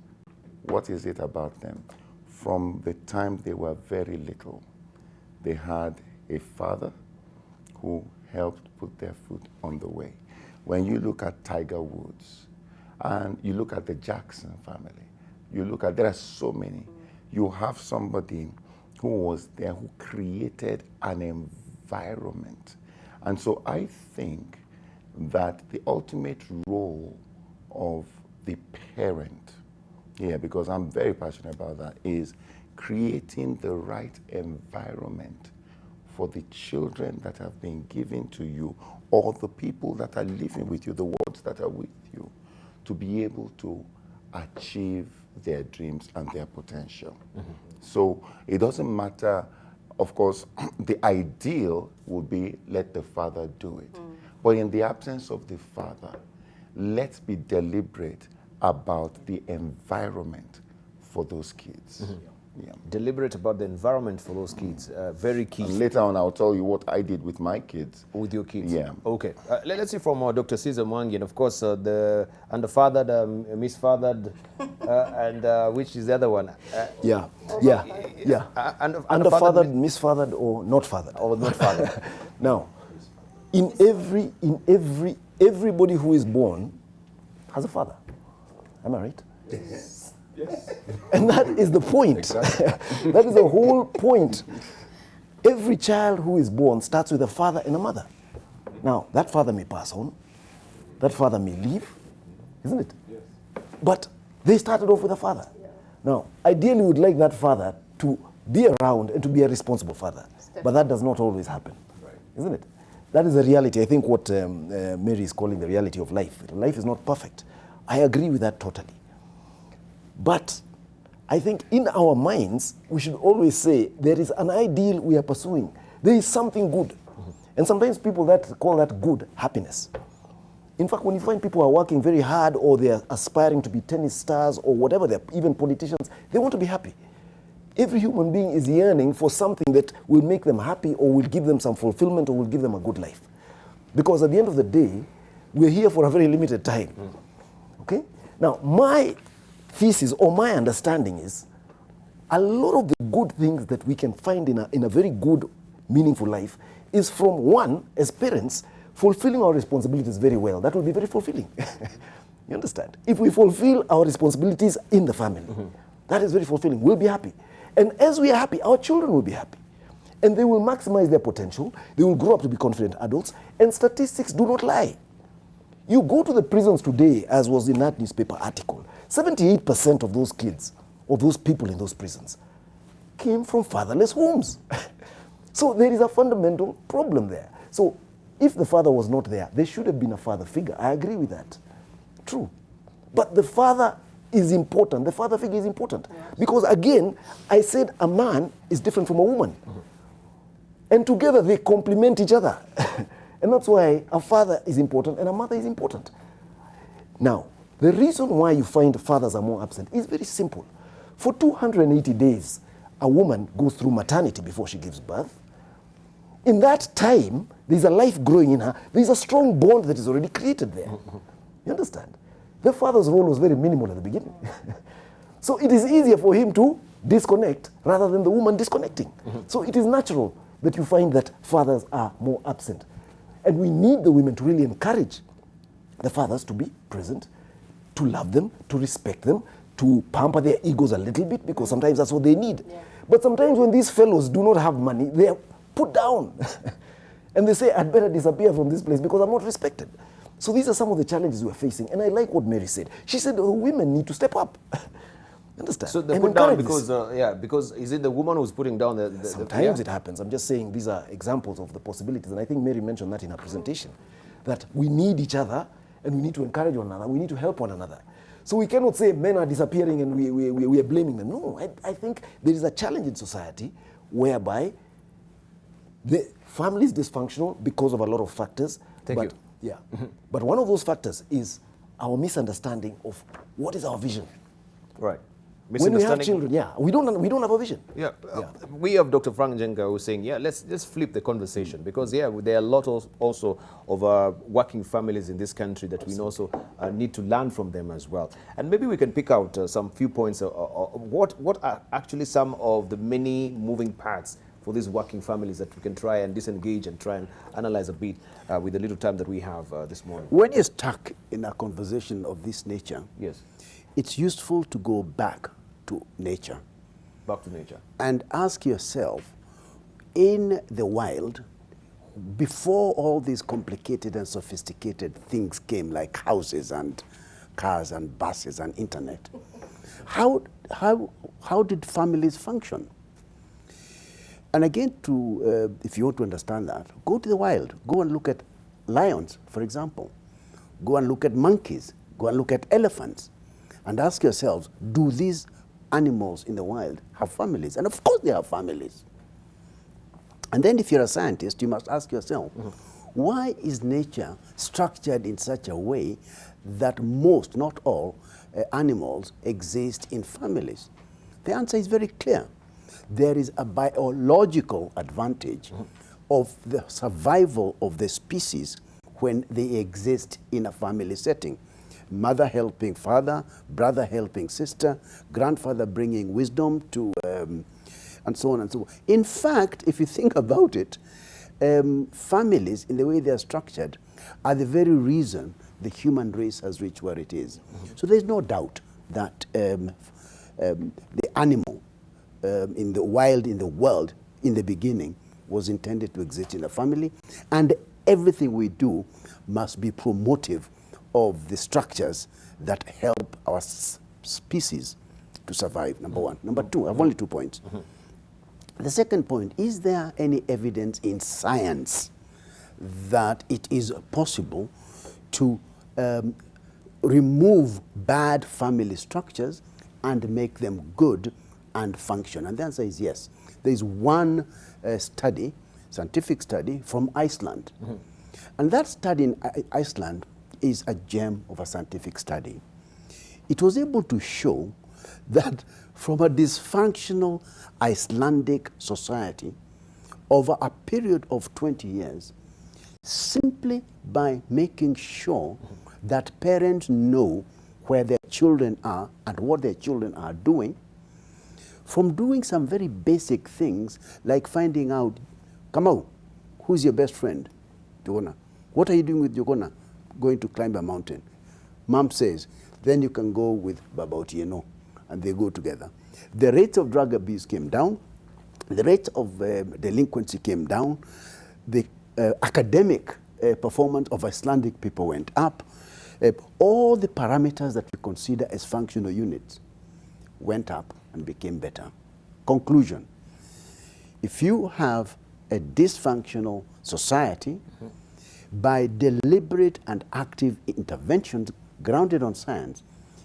what is it about them? From the time they were very little, they had a father who helped put their foot on the way. When you look at Tiger Woods, and you look at the Jackson family, there are so many. You have somebody who was there, who created an environment. And so I think that the ultimate role of the parent here, because I'm very passionate about that, is creating the right environment for the children that have been given to you, or the people that are living with you, the words that are with you, to be able to achieve their dreams and their potential. So it doesn't matter, of course, the ideal would be let the father do it. But in the absence of the father, let's be deliberate about the environment for those kids. deliberate about the environment for those kids. Very key. And later on, I'll tell you what I did with my kids. With your kids? Yeah. Okay. Let's see from Dr. Caesar Mwangi, and of course the underfathered, misfathered, and which is the other one? Underfathered, misfathered, or not fathered. Or not fathered. Now, everybody who is born has a father. Am I right? Yes. And that is the point. Exactly. That is the whole point. Every child who is born starts with a father and a mother. Now, that father may pass on, that father may leave, isn't it? Yes. But they started off with a father. Yeah. Now, ideally, we would like that father to be around and to be a responsible father. But that does not always happen, right, isn't it? That is the reality. I think what Mary is calling the reality of life. Life is not perfect. I agree with that totally. But I think in our minds, we should always say there is an ideal we are pursuing. There is something good. Mm-hmm. And sometimes people call that good happiness. In fact, when you find people are working very hard, or they are aspiring to be tennis stars or whatever, they're even politicians, they want to be happy. Every human being is yearning for something that will make them happy, or will give them some fulfillment, or will give them a good life. Because at the end of the day, we're here for a very limited time. Mm-hmm. Okay? Now, my thesis or my understanding is a lot of the good things that we can find in a very good, meaningful life is from, one, as parents, fulfilling our responsibilities very well. That will be very fulfilling. You understand? If we fulfill our responsibilities in the family, mm-hmm, that is very fulfilling. We'll be happy. And as we are happy, our children will be happy. And they will maximize their potential. They will grow up to be confident adults. And statistics do not lie. You go to the prisons today, as was in that newspaper article, 78% of those kids, or those people in those prisons, came from fatherless homes. So there is a fundamental problem there. So if the father was not there, there should have been a father figure. I agree with that. True. But the father is important. The father figure is important. Because again, I said a man is different from a woman. Mm-hmm. And together they complement each other. And that's why a father is important and a mother is important. Now, the reason why you find fathers are more absent is very simple. For 280 days, a woman goes through maternity before she gives birth. In that time, there's a life growing in her. There's a strong bond that is already created there. You understand? The father's role was very minimal at the beginning. So it is easier for him to disconnect rather than the woman disconnecting. Mm-hmm. So it is natural that you find that fathers are more absent. And we need the women to really encourage the fathers to be present, to love them, to respect them, to pamper their egos a little bit, because sometimes that's what they need. Yeah. But sometimes when these fellows do not have money, they are put down. And they say, I'd better disappear from this place because I'm not respected. So these are some of the challenges we're facing. And I like what Mary said. She said the women need to step up. Understand? So they put down because, because is it the woman who's putting down the Sometimes it happens. I'm just saying these are examples of the possibilities. And I think Mary mentioned that in her presentation, that we need each other and we need to encourage one another. We need to help one another. So we cannot say men are disappearing and we are blaming them. No, I think there is a challenge in society whereby the family is dysfunctional because of a lot of factors. Thank you. Yeah. But one of those factors is our misunderstanding of what is our vision. Right. When we have children, we don't have a vision. We have Dr. Frank Njenga who's saying, let's flip the conversation, because there are a lot also of working families in this country that we also need to learn from them as well. And maybe we can pick out some few points of what are actually some of the many moving parts for these working families that we can try and disengage and try and analyze a bit with the little time that we have this morning. When you're stuck in a conversation of this nature, yes, it's useful to go back to nature. Back to nature. And ask yourself, in the wild, before all these complicated and sophisticated things came, like houses and cars and buses and internet, how did families function? And again, if you want to understand that, go to the wild. Go and look at lions, for example. Go and look at monkeys. Go and look at elephants. And ask yourselves, do these animals in the wild have families? And of course they have families. And then if you're a scientist, you must ask yourself, why is nature structured in such a way that most, not all, animals exist in families? The answer is very clear. There is a biological advantage of the survival of the species when they exist in a family setting. Mother helping father, brother helping sister, grandfather bringing wisdom to, and so on and so on. In fact, if you think about it, families, in the way they are structured, are the very reason the human race has reached where it is. So there's no doubt that the animal in the wild, in the world, in the beginning, was intended to exist in a family, and everything we do must be promotive of the structures that help our species to survive, number one. Number two, I have only 2 points. The second point, is there any evidence in science that it is possible to remove bad family structures and make them good and function? And the answer is yes. There is one study, scientific study from Iceland. And that study in Iceland is a gem of a scientific study. It was able to show that from a dysfunctional Icelandic society, over a period of 20 years, simply by making sure that parents know where their children are and what their children are doing, from doing some very basic things like finding out, Kamau, who's your best friend? Jogona. What are you doing with Jogona? Going to climb a mountain. Mom says, then you can go with Baba Otieno, and they go together. The rate of drug abuse came down. The rate of delinquency came down. The academic performance of Icelandic people went up. All the parameters that we consider as functional units went up and became better. Conclusion, if you have a dysfunctional society, by deliberate and active interventions grounded on science,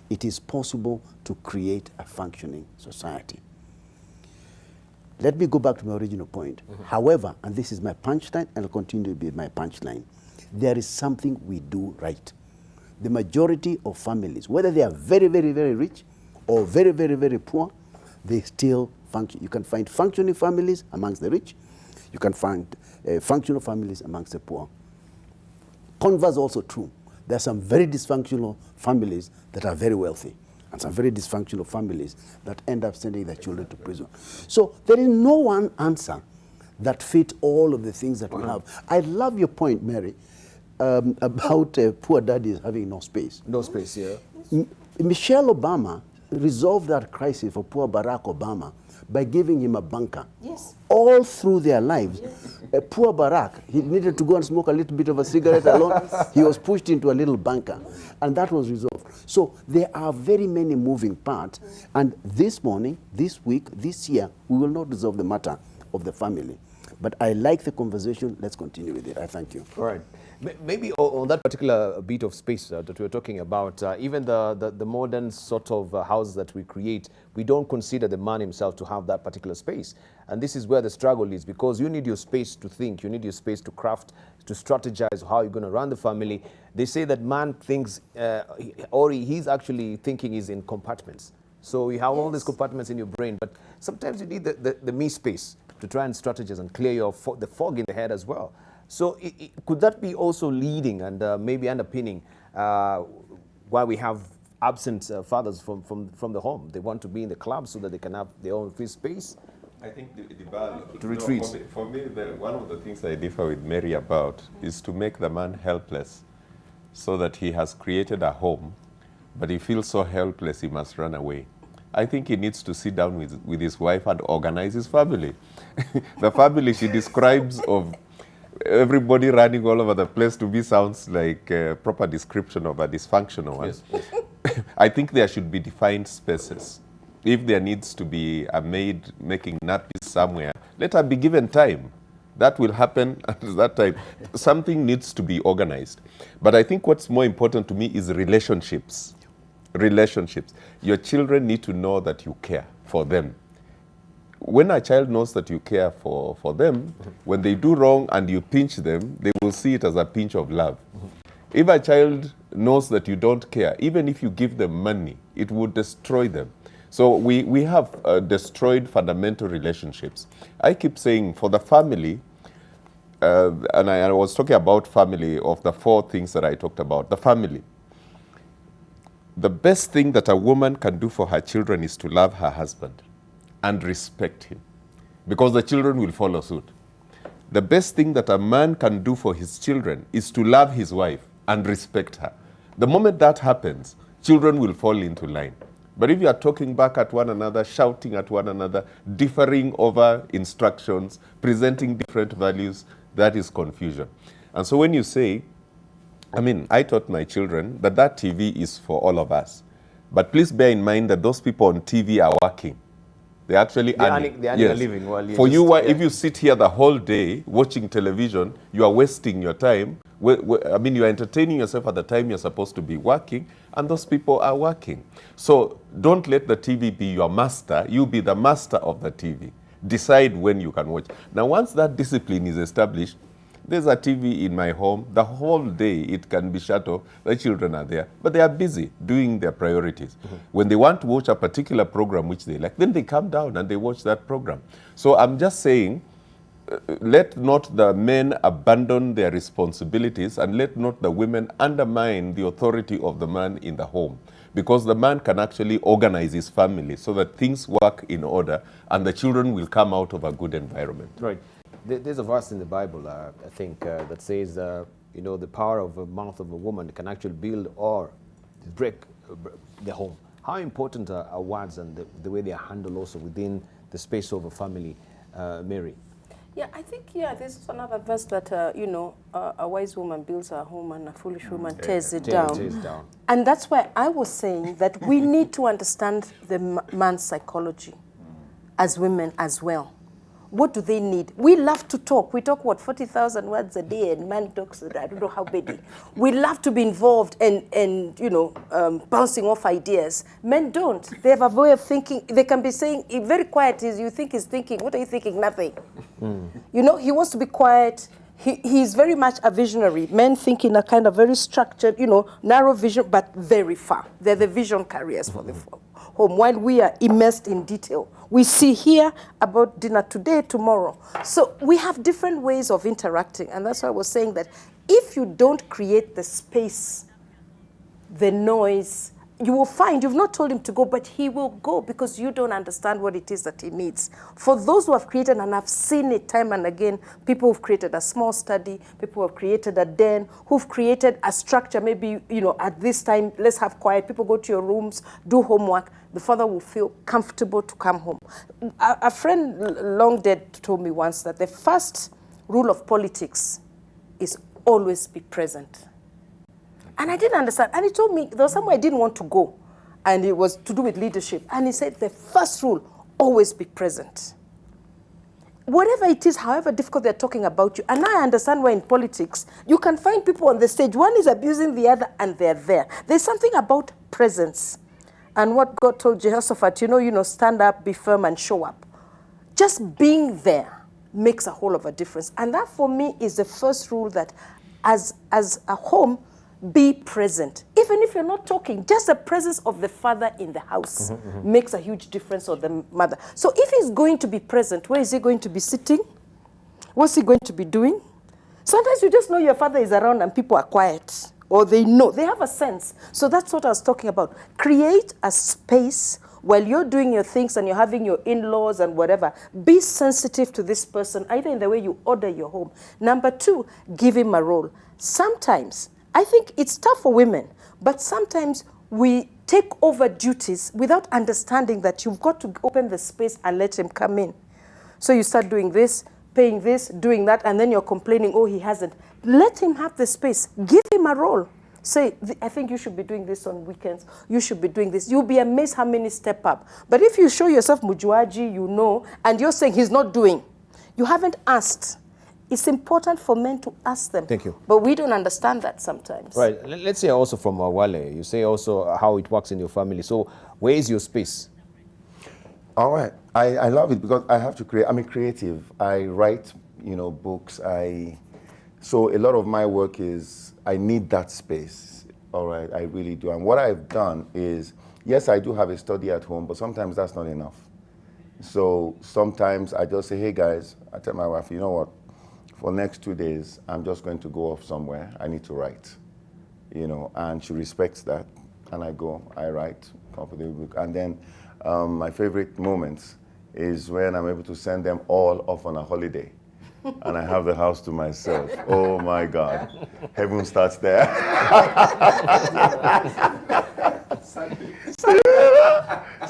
it is possible to create a functioning society. Let me go back to my original point. However, and this is my punchline, and will continue to be my punchline, there is something we do right. The majority of families, whether they are very, very, very rich or very, very, very poor, they still function. You can find functioning families amongst the rich. You can find functional families amongst the poor. Converse also true. There are some very dysfunctional families that are very wealthy, and some very dysfunctional families that end up sending their children to prison. So there is no one answer that fits all of the things that we have. I love your point, Mary, about poor daddies having no space. No space, yeah. Michelle Obama resolved that crisis for poor Barack Obama by giving him a bunker. Yes. All through their lives. Poor Barack, he needed to go and smoke a little bit of a cigarette alone. He was pushed into a little bunker, and that was resolved. So there are very many moving parts, and this morning, this week, this year, we will not resolve the matter of the family. But I like the conversation. Let's continue with it. I thank you. All right. Maybe on that particular bit of space that we were talking about, even the modern sort of houses that we create, we don't consider the man himself to have that particular space. And this is where the struggle is, because you need your space to think, you need your space to craft, to strategize how you're going to run the family. They say that man thinks, or he's actually thinking is in compartments. So you have all these compartments in your brain, but sometimes you need the me space to try and strategize and clear your the fog in the head as well. So could that be also leading and maybe underpinning why we have absent fathers from the home? They want to be in the club so that they can have their own free space. I think Debarl, To retreat. For me one of the things I differ with Mary about is to make the man helpless, so that he has created a home, but he feels so helpless he must run away. I think he needs to sit down with his wife and organize his family. The family she describes of everybody running all over the place to me sounds like a proper description of a dysfunctional one. Yes, yes. I think there should be defined spaces. If there needs to be a maid making nappies somewhere, let her be given time. That will happen at that time. Something needs to be organized. But I think what's more important to me is relationships. Relationships. Your children need to know that you care for them. When a child knows that you care for them, when they do wrong and you pinch them, they will see it as a pinch of love. If a child knows that you don't care, even if you give them money, it would destroy them. So we have destroyed fundamental relationships. I keep saying for the family, and I was talking about family, of the 4 things that I talked about, the family. The best thing that a woman can do for her children is to love her husband and respect him, because the children will follow suit. The best thing that a man can do for his children is to love his wife and respect her. The moment that happens, children will fall into line. But if you are talking back at one another, shouting at one another, differing over instructions, presenting different values, that is confusion. And so when you say, I taught my children that TV is for all of us. But please bear in mind that those people on TV are working. They're actually earning. They're earning a living. Well, for you, if you sit here the whole day watching television, you are wasting your time. You are entertaining yourself at the time you're supposed to be working, and those people are working. So don't let the TV be your master. You be the master of the TV. Decide when you can watch. Now, once that discipline is established, there's a TV in my home. The whole day it can be shut off. The children are there, but they are busy doing their priorities. When they want to watch a particular program which they like, then they come down and they watch that program. So I'm just saying, let not the men abandon their responsibilities, and let not the women undermine the authority of the man in the home, because the man can actually organize his family so that things work in order and the children will come out of a good environment. Right. There's a verse in the Bible, I think, that says, the power of the mouth of a woman can actually build or break the home. How important are words and the way they are handled also within the space of a family, Mary? Yeah, I think, this is another verse that, a wise woman builds her home and a foolish woman tears it down. And that's why I was saying that we need to understand the man's psychology as women as well. What do they need? We love to talk. We talk, 40,000 words a day, and man talks, I don't know how many. We love to be involved and bouncing off ideas. Men don't. They have a way of thinking. They can be saying, very quiet, you think he's thinking. What are you thinking? Nothing. He wants to be quiet. He's very much a visionary. Men think in a kind of very structured, narrow vision, but very far. They're the vision carriers for the home, while we are immersed in detail. We see here about dinner today, tomorrow. So we have different ways of interacting. And that's why I was saying that if you don't create the space, the noise, you will find you've not told him to go, but he will go because you don't understand what it is that he needs. For those who have created, and I've seen it time and again, people who've created a small study, people who have created a den, who've created a structure, maybe, at this time, let's have quiet, people go to your rooms, do homework, the father will feel comfortable to come home. A friend long dead told me once that the first rule of politics is always be present. And I didn't understand. And he told me there was somewhere I didn't want to go. And it was to do with leadership. And he said the first rule, always be present. Whatever it is, however difficult they're talking about you. And I understand why in politics, you can find people on the stage. One is abusing the other and they're there. There's something about presence. And what God told Jehoshaphat, stand up, be firm, and show up. Just being there makes a whole of a difference. And that for me is the first rule, that as a home, be present. Even if you're not talking, just the presence of the father in the house makes a huge difference, or the mother. So if he's going to be present, where is he going to be sitting? What's he going to be doing? Sometimes you just know your father is around and people are quiet, or they know, they have a sense. So that's what I was talking about. Create a space while you're doing your things and you're having your in-laws and whatever. Be sensitive to this person, either in the way you order your home. Number 2, give him a role. Sometimes, I think it's tough for women, but sometimes we take over duties without understanding that you've got to open the space and let him come in. So you start doing this, paying this, doing that, and then you're complaining, oh, he hasn't. Let him have the space. Give him a role. Say, I think you should be doing this on weekends. You should be doing this. You'll be amazed how many step up. But if you show yourself mujuaji, and you're saying he's not doing, you haven't asked. It's important for men to ask them. Thank you. But we don't understand that sometimes. Right. Let's say also from Wale, you say also how it works in your family. So where is your space? All right. I love it because I have to create. I'm a creative. I write, books. So a lot of my work is, I need that space. All right. I really do. And what I've done is yes, I do have a study at home, but sometimes that's not enough. So sometimes I just say, hey guys, I tell my wife, you know what, for next 2 days, I'm just going to go off somewhere. I need to write, and she respects that. And I go, I write, come up with a book. And then my favorite moments is when I'm able to send them all off on a holiday. And I have the house to myself. Oh my God, heaven starts there.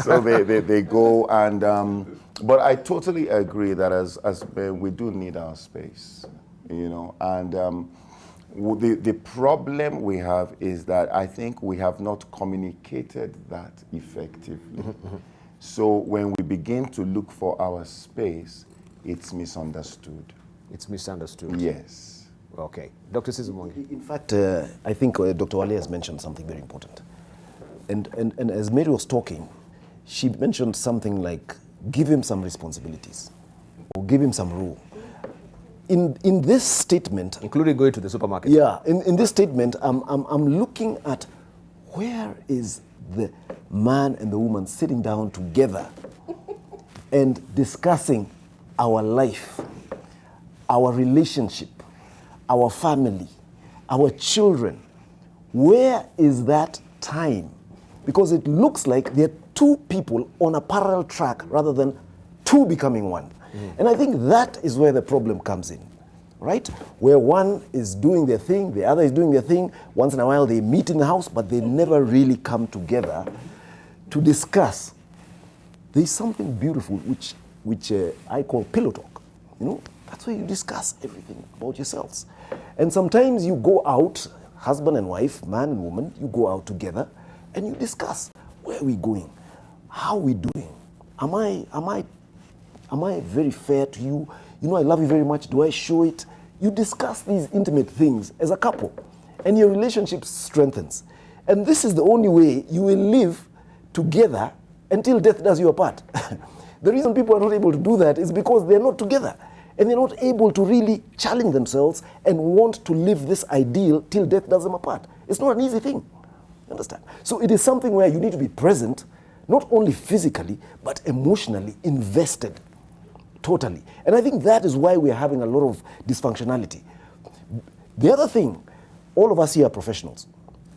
So they go and, but I totally agree that as men, we do need our space, and the problem we have is that I think we have not communicated that effectively. So when we begin to look for our space, it's misunderstood. It's misunderstood. Yes. Okay. Dr. Sizumwangi. In fact, I think Dr. Wale has mentioned something very important. And as Mary was talking, she mentioned something like, give him some responsibilities or give him some rule. In this statement, Including going to the supermarket. yeah, in this statement, I'm looking at where is the man and the woman sitting down together and discussing our life, our relationship, our family, our children. Where is that time? Because it looks like there are two people on a parallel track rather than two becoming one. And I think that is where the problem comes in, right? Where one is doing their thing, the other is doing their thing. Once in a while they meet in the house, but they never really come together to discuss. There's something beautiful which I call pillow talk. That's where you discuss everything about yourselves. And sometimes you go out, husband and wife, man and woman, you go out together and you discuss, where are we going? How are we doing? Am I very fair to you? I love you very much. Do I show it? You discuss these intimate things as a couple, and your relationship strengthens. And this is the only way you will live together until death does you apart. The reason people are not able to do that is because they're not together, and they're not able to really challenge themselves and want to live this ideal till death does them apart. It's not an easy thing. Understand? So it is something where you need to be present, not only physically, but emotionally invested. Totally. And I think that is why we are having a lot of dysfunctionality. The other thing, all of us here are professionals.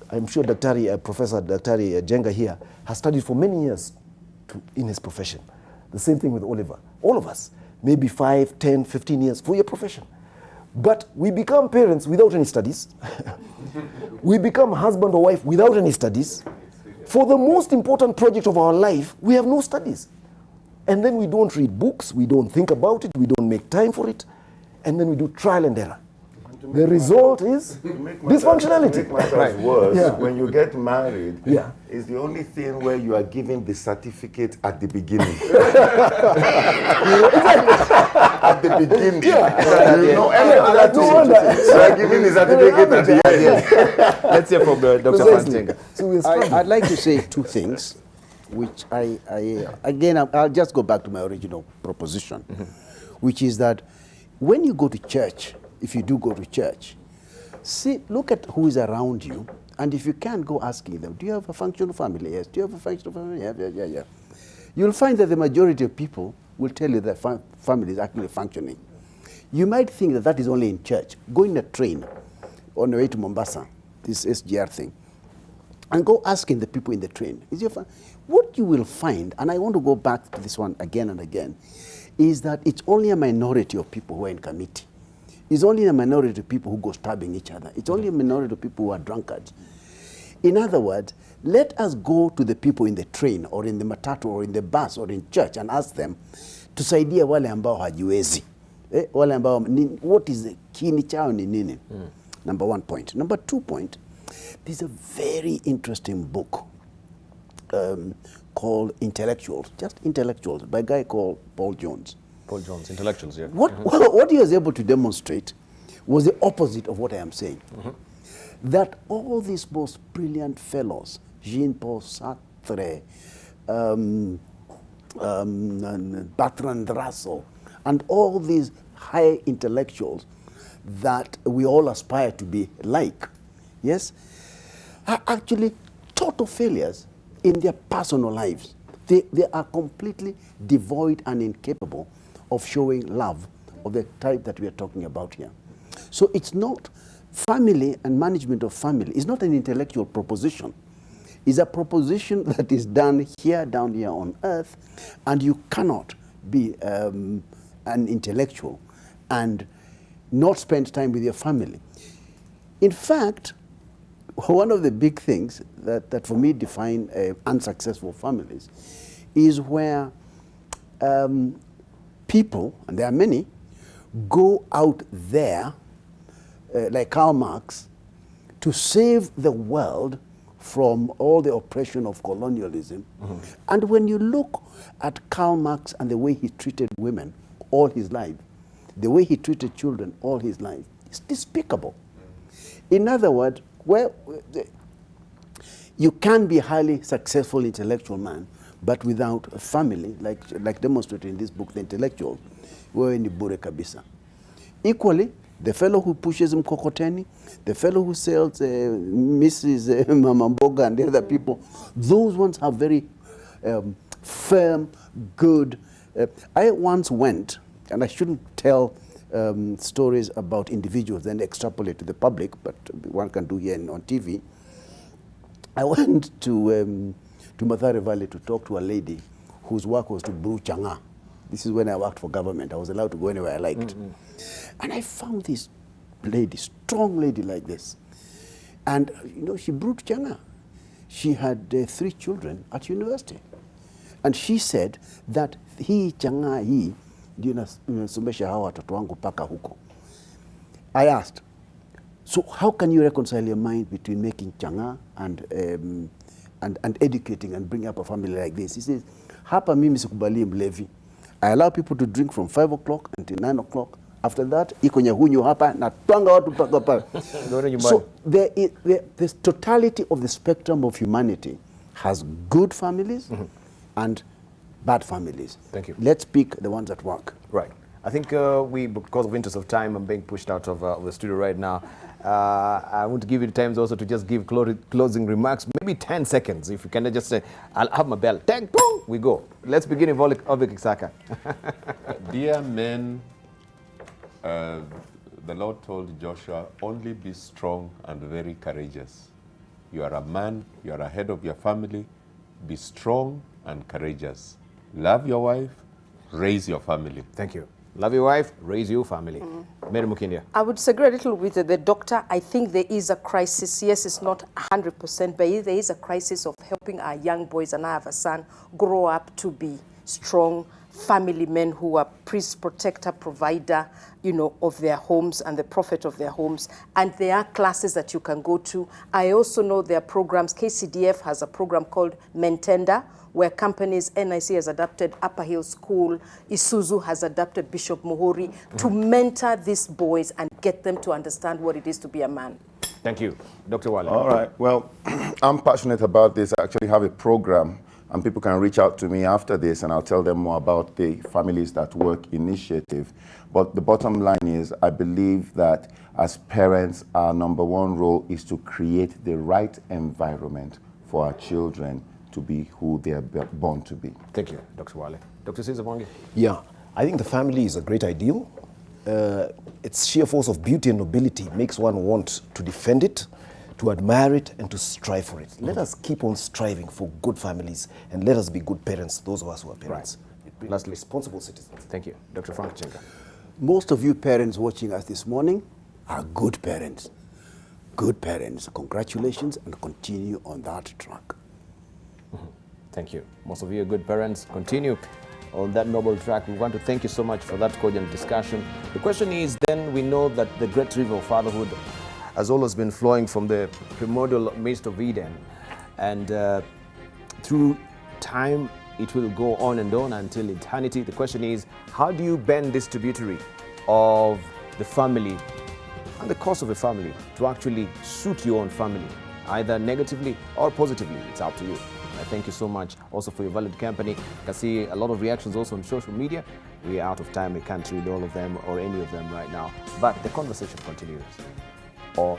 I'm sure Professor Daktari Jenga here has studied for many years in his profession. The same thing with Oliver. All of us, maybe 5, 10, 15 years for your profession. But we become parents without any studies. We become husband or wife without any studies. For the most important project of our life, we have no studies. And then we don't read books, we don't think about it, we don't make time for it, and then we do trial and error. The result is dysfunctionality. To make matters worse, Yeah. when you get married, Yeah. it's the only thing where you are giving the certificate at the beginning. At the beginning. So I'm giving the certificate at the end. Let's hear from Dr. Frank Jenga. So we're struggling. I'd like to say two things, which I'll just go back to my original proposition, which is that when you go to church, if you do go to church, look at who is around you, and if you can, go asking them, do you have a functional family? Yes. Do you have a functional family? Yeah. You'll find that the majority of people will tell you that family is actually functioning. You might think that is only in church. Go in a train on the way to Mombasa, this SGR thing, and go asking the people in the train, what you will find, and I want to go back to this one again and again, is that it's only a minority of people who are in committee. It's only a minority of people who go stabbing each other. It's only a minority of people who are drunkards. In other words, let us go to the people in the train or in the matatu or in the bus or in church and ask them, tusaidia wale ambao hajiwezi. Wale ambao, what is the kini chao ni nini? Number one point. Number 2 point, there's a very interesting book called Intellectuals, just Intellectuals, by a guy called Paul Jones. Paul Jones, Intellectuals, yeah. What he was able to demonstrate was the opposite of what I am saying. That all these most brilliant fellows, Jean-Paul Sartre, Bertrand Russell, and all these high intellectuals that we all aspire to be like, yes, are actually total failures in their personal lives. They are completely devoid and incapable of showing love of the type that we are talking about here. So it's not family and management of family. It's not an intellectual proposition. It's a proposition that is done here, down here on earth, and you cannot be an intellectual and not spend time with your family. In fact, one of the big things that for me define unsuccessful families is where people, and there are many, go out there, like Karl Marx, to save the world from all the oppression of colonialism. And when you look at Karl Marx and the way he treated women all his life, the way he treated children all his life, it's despicable. In other words, well, you can be a highly successful intellectual man, but without a family, like demonstrated in this book, The Intellectual, wewe ni bure kabisa. Equally, the fellow who pushes mkokoteni, the fellow who sells Mrs. Mama Mboga and the other people, those ones are very firm, good. I once went, and I shouldn't tell stories about individuals and extrapolate to the public, but one can do here on TV. I went to Mathare Valley to talk to a lady whose work was to brew changa. This is when I worked for government. I was allowed to go anywhere I liked. And I found this lady, strong lady like this. And, you know, she brewed changa. She had 3 children at university. And she said that hii changa hii ndio nasomesha hawa watoto wangu paka huko. I asked, so how can you reconcile your mind between making changa and educating and bringing up a family like this? He says, hapa mimi sikubali mlevi. I allow people to drink from 5 o'clock until 9 o'clock. After that, iko nyahunyo hapa na twanga watu paka paka. So the totality of the spectrum of humanity has good families and bad families. Thank you. Let's pick the ones that work. Right. I think because of interest of time, I'm being pushed out of the studio right now. I want to give you the time also to just give closing remarks, maybe 10 seconds. If you can just say, I'll have my bell. Tang, boom, we go. Let's begin with Ovik Isaka. Dear men, the Lord told Joshua, only be strong and very courageous. You are a man, you are a head of your family. Be strong and courageous. Love your wife, raise your family. Thank you. Love your wife, raise your family. Mary Mukindia. I would disagree a little with the doctor. I think there is a crisis. Yes, it's not 100%, but there is a crisis of helping our young boys, and I have a son, grow up to be strong family men who are priest, protector, provider, you know, of their homes and the prophet of their homes. And there are classes that you can go to. I also know there are programs. KCDF has a program called Mentenda, where companies, NIC has adapted Upper Hill School, Isuzu has adapted Bishop Muhuri to mentor these boys and get them to understand what it is to be a man. Thank you. Dr. Wale. All right. Well, I'm passionate about this. I actually have a program, and people can reach out to me after this, and I'll tell them more about the Families That Work initiative. But the bottom line is, I believe that as parents, our number one role is to create the right environment for our children to be who they are born to be. Thank you, Dr. Wale. Dr. Caesar Mwangi. Yeah, I think the family is a great ideal. Its sheer force of beauty and nobility makes one want to defend it, to admire it, and to strive for it. Let us keep on striving for good families, and let us be good parents, those of us who are parents. Right. Lastly, responsible citizens. Thank you. Dr. Frank Chenga. Most of you parents watching us this morning are good parents. Good parents. Congratulations, and continue on that track. Thank you. Most of you are good parents. Continue on that noble track. We want to thank you so much for that cogent discussion. The question is then, we know that the great river of fatherhood has always been flowing from the primordial mist of Eden. And through time, it will go on and on until eternity. The question is, how do you bend this tributary of the family and the course of a family to actually suit your own family, either negatively or positively? It's up to you. Thank you so much also for your valued company. I can see a lot of reactions also on social media. We are out of time. We can't read all of them or any of them right now. But the conversation continues. Or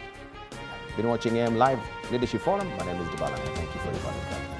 been watching AM Live Leadership Forum. My name is Debarl Inea. Thank you for your valued company.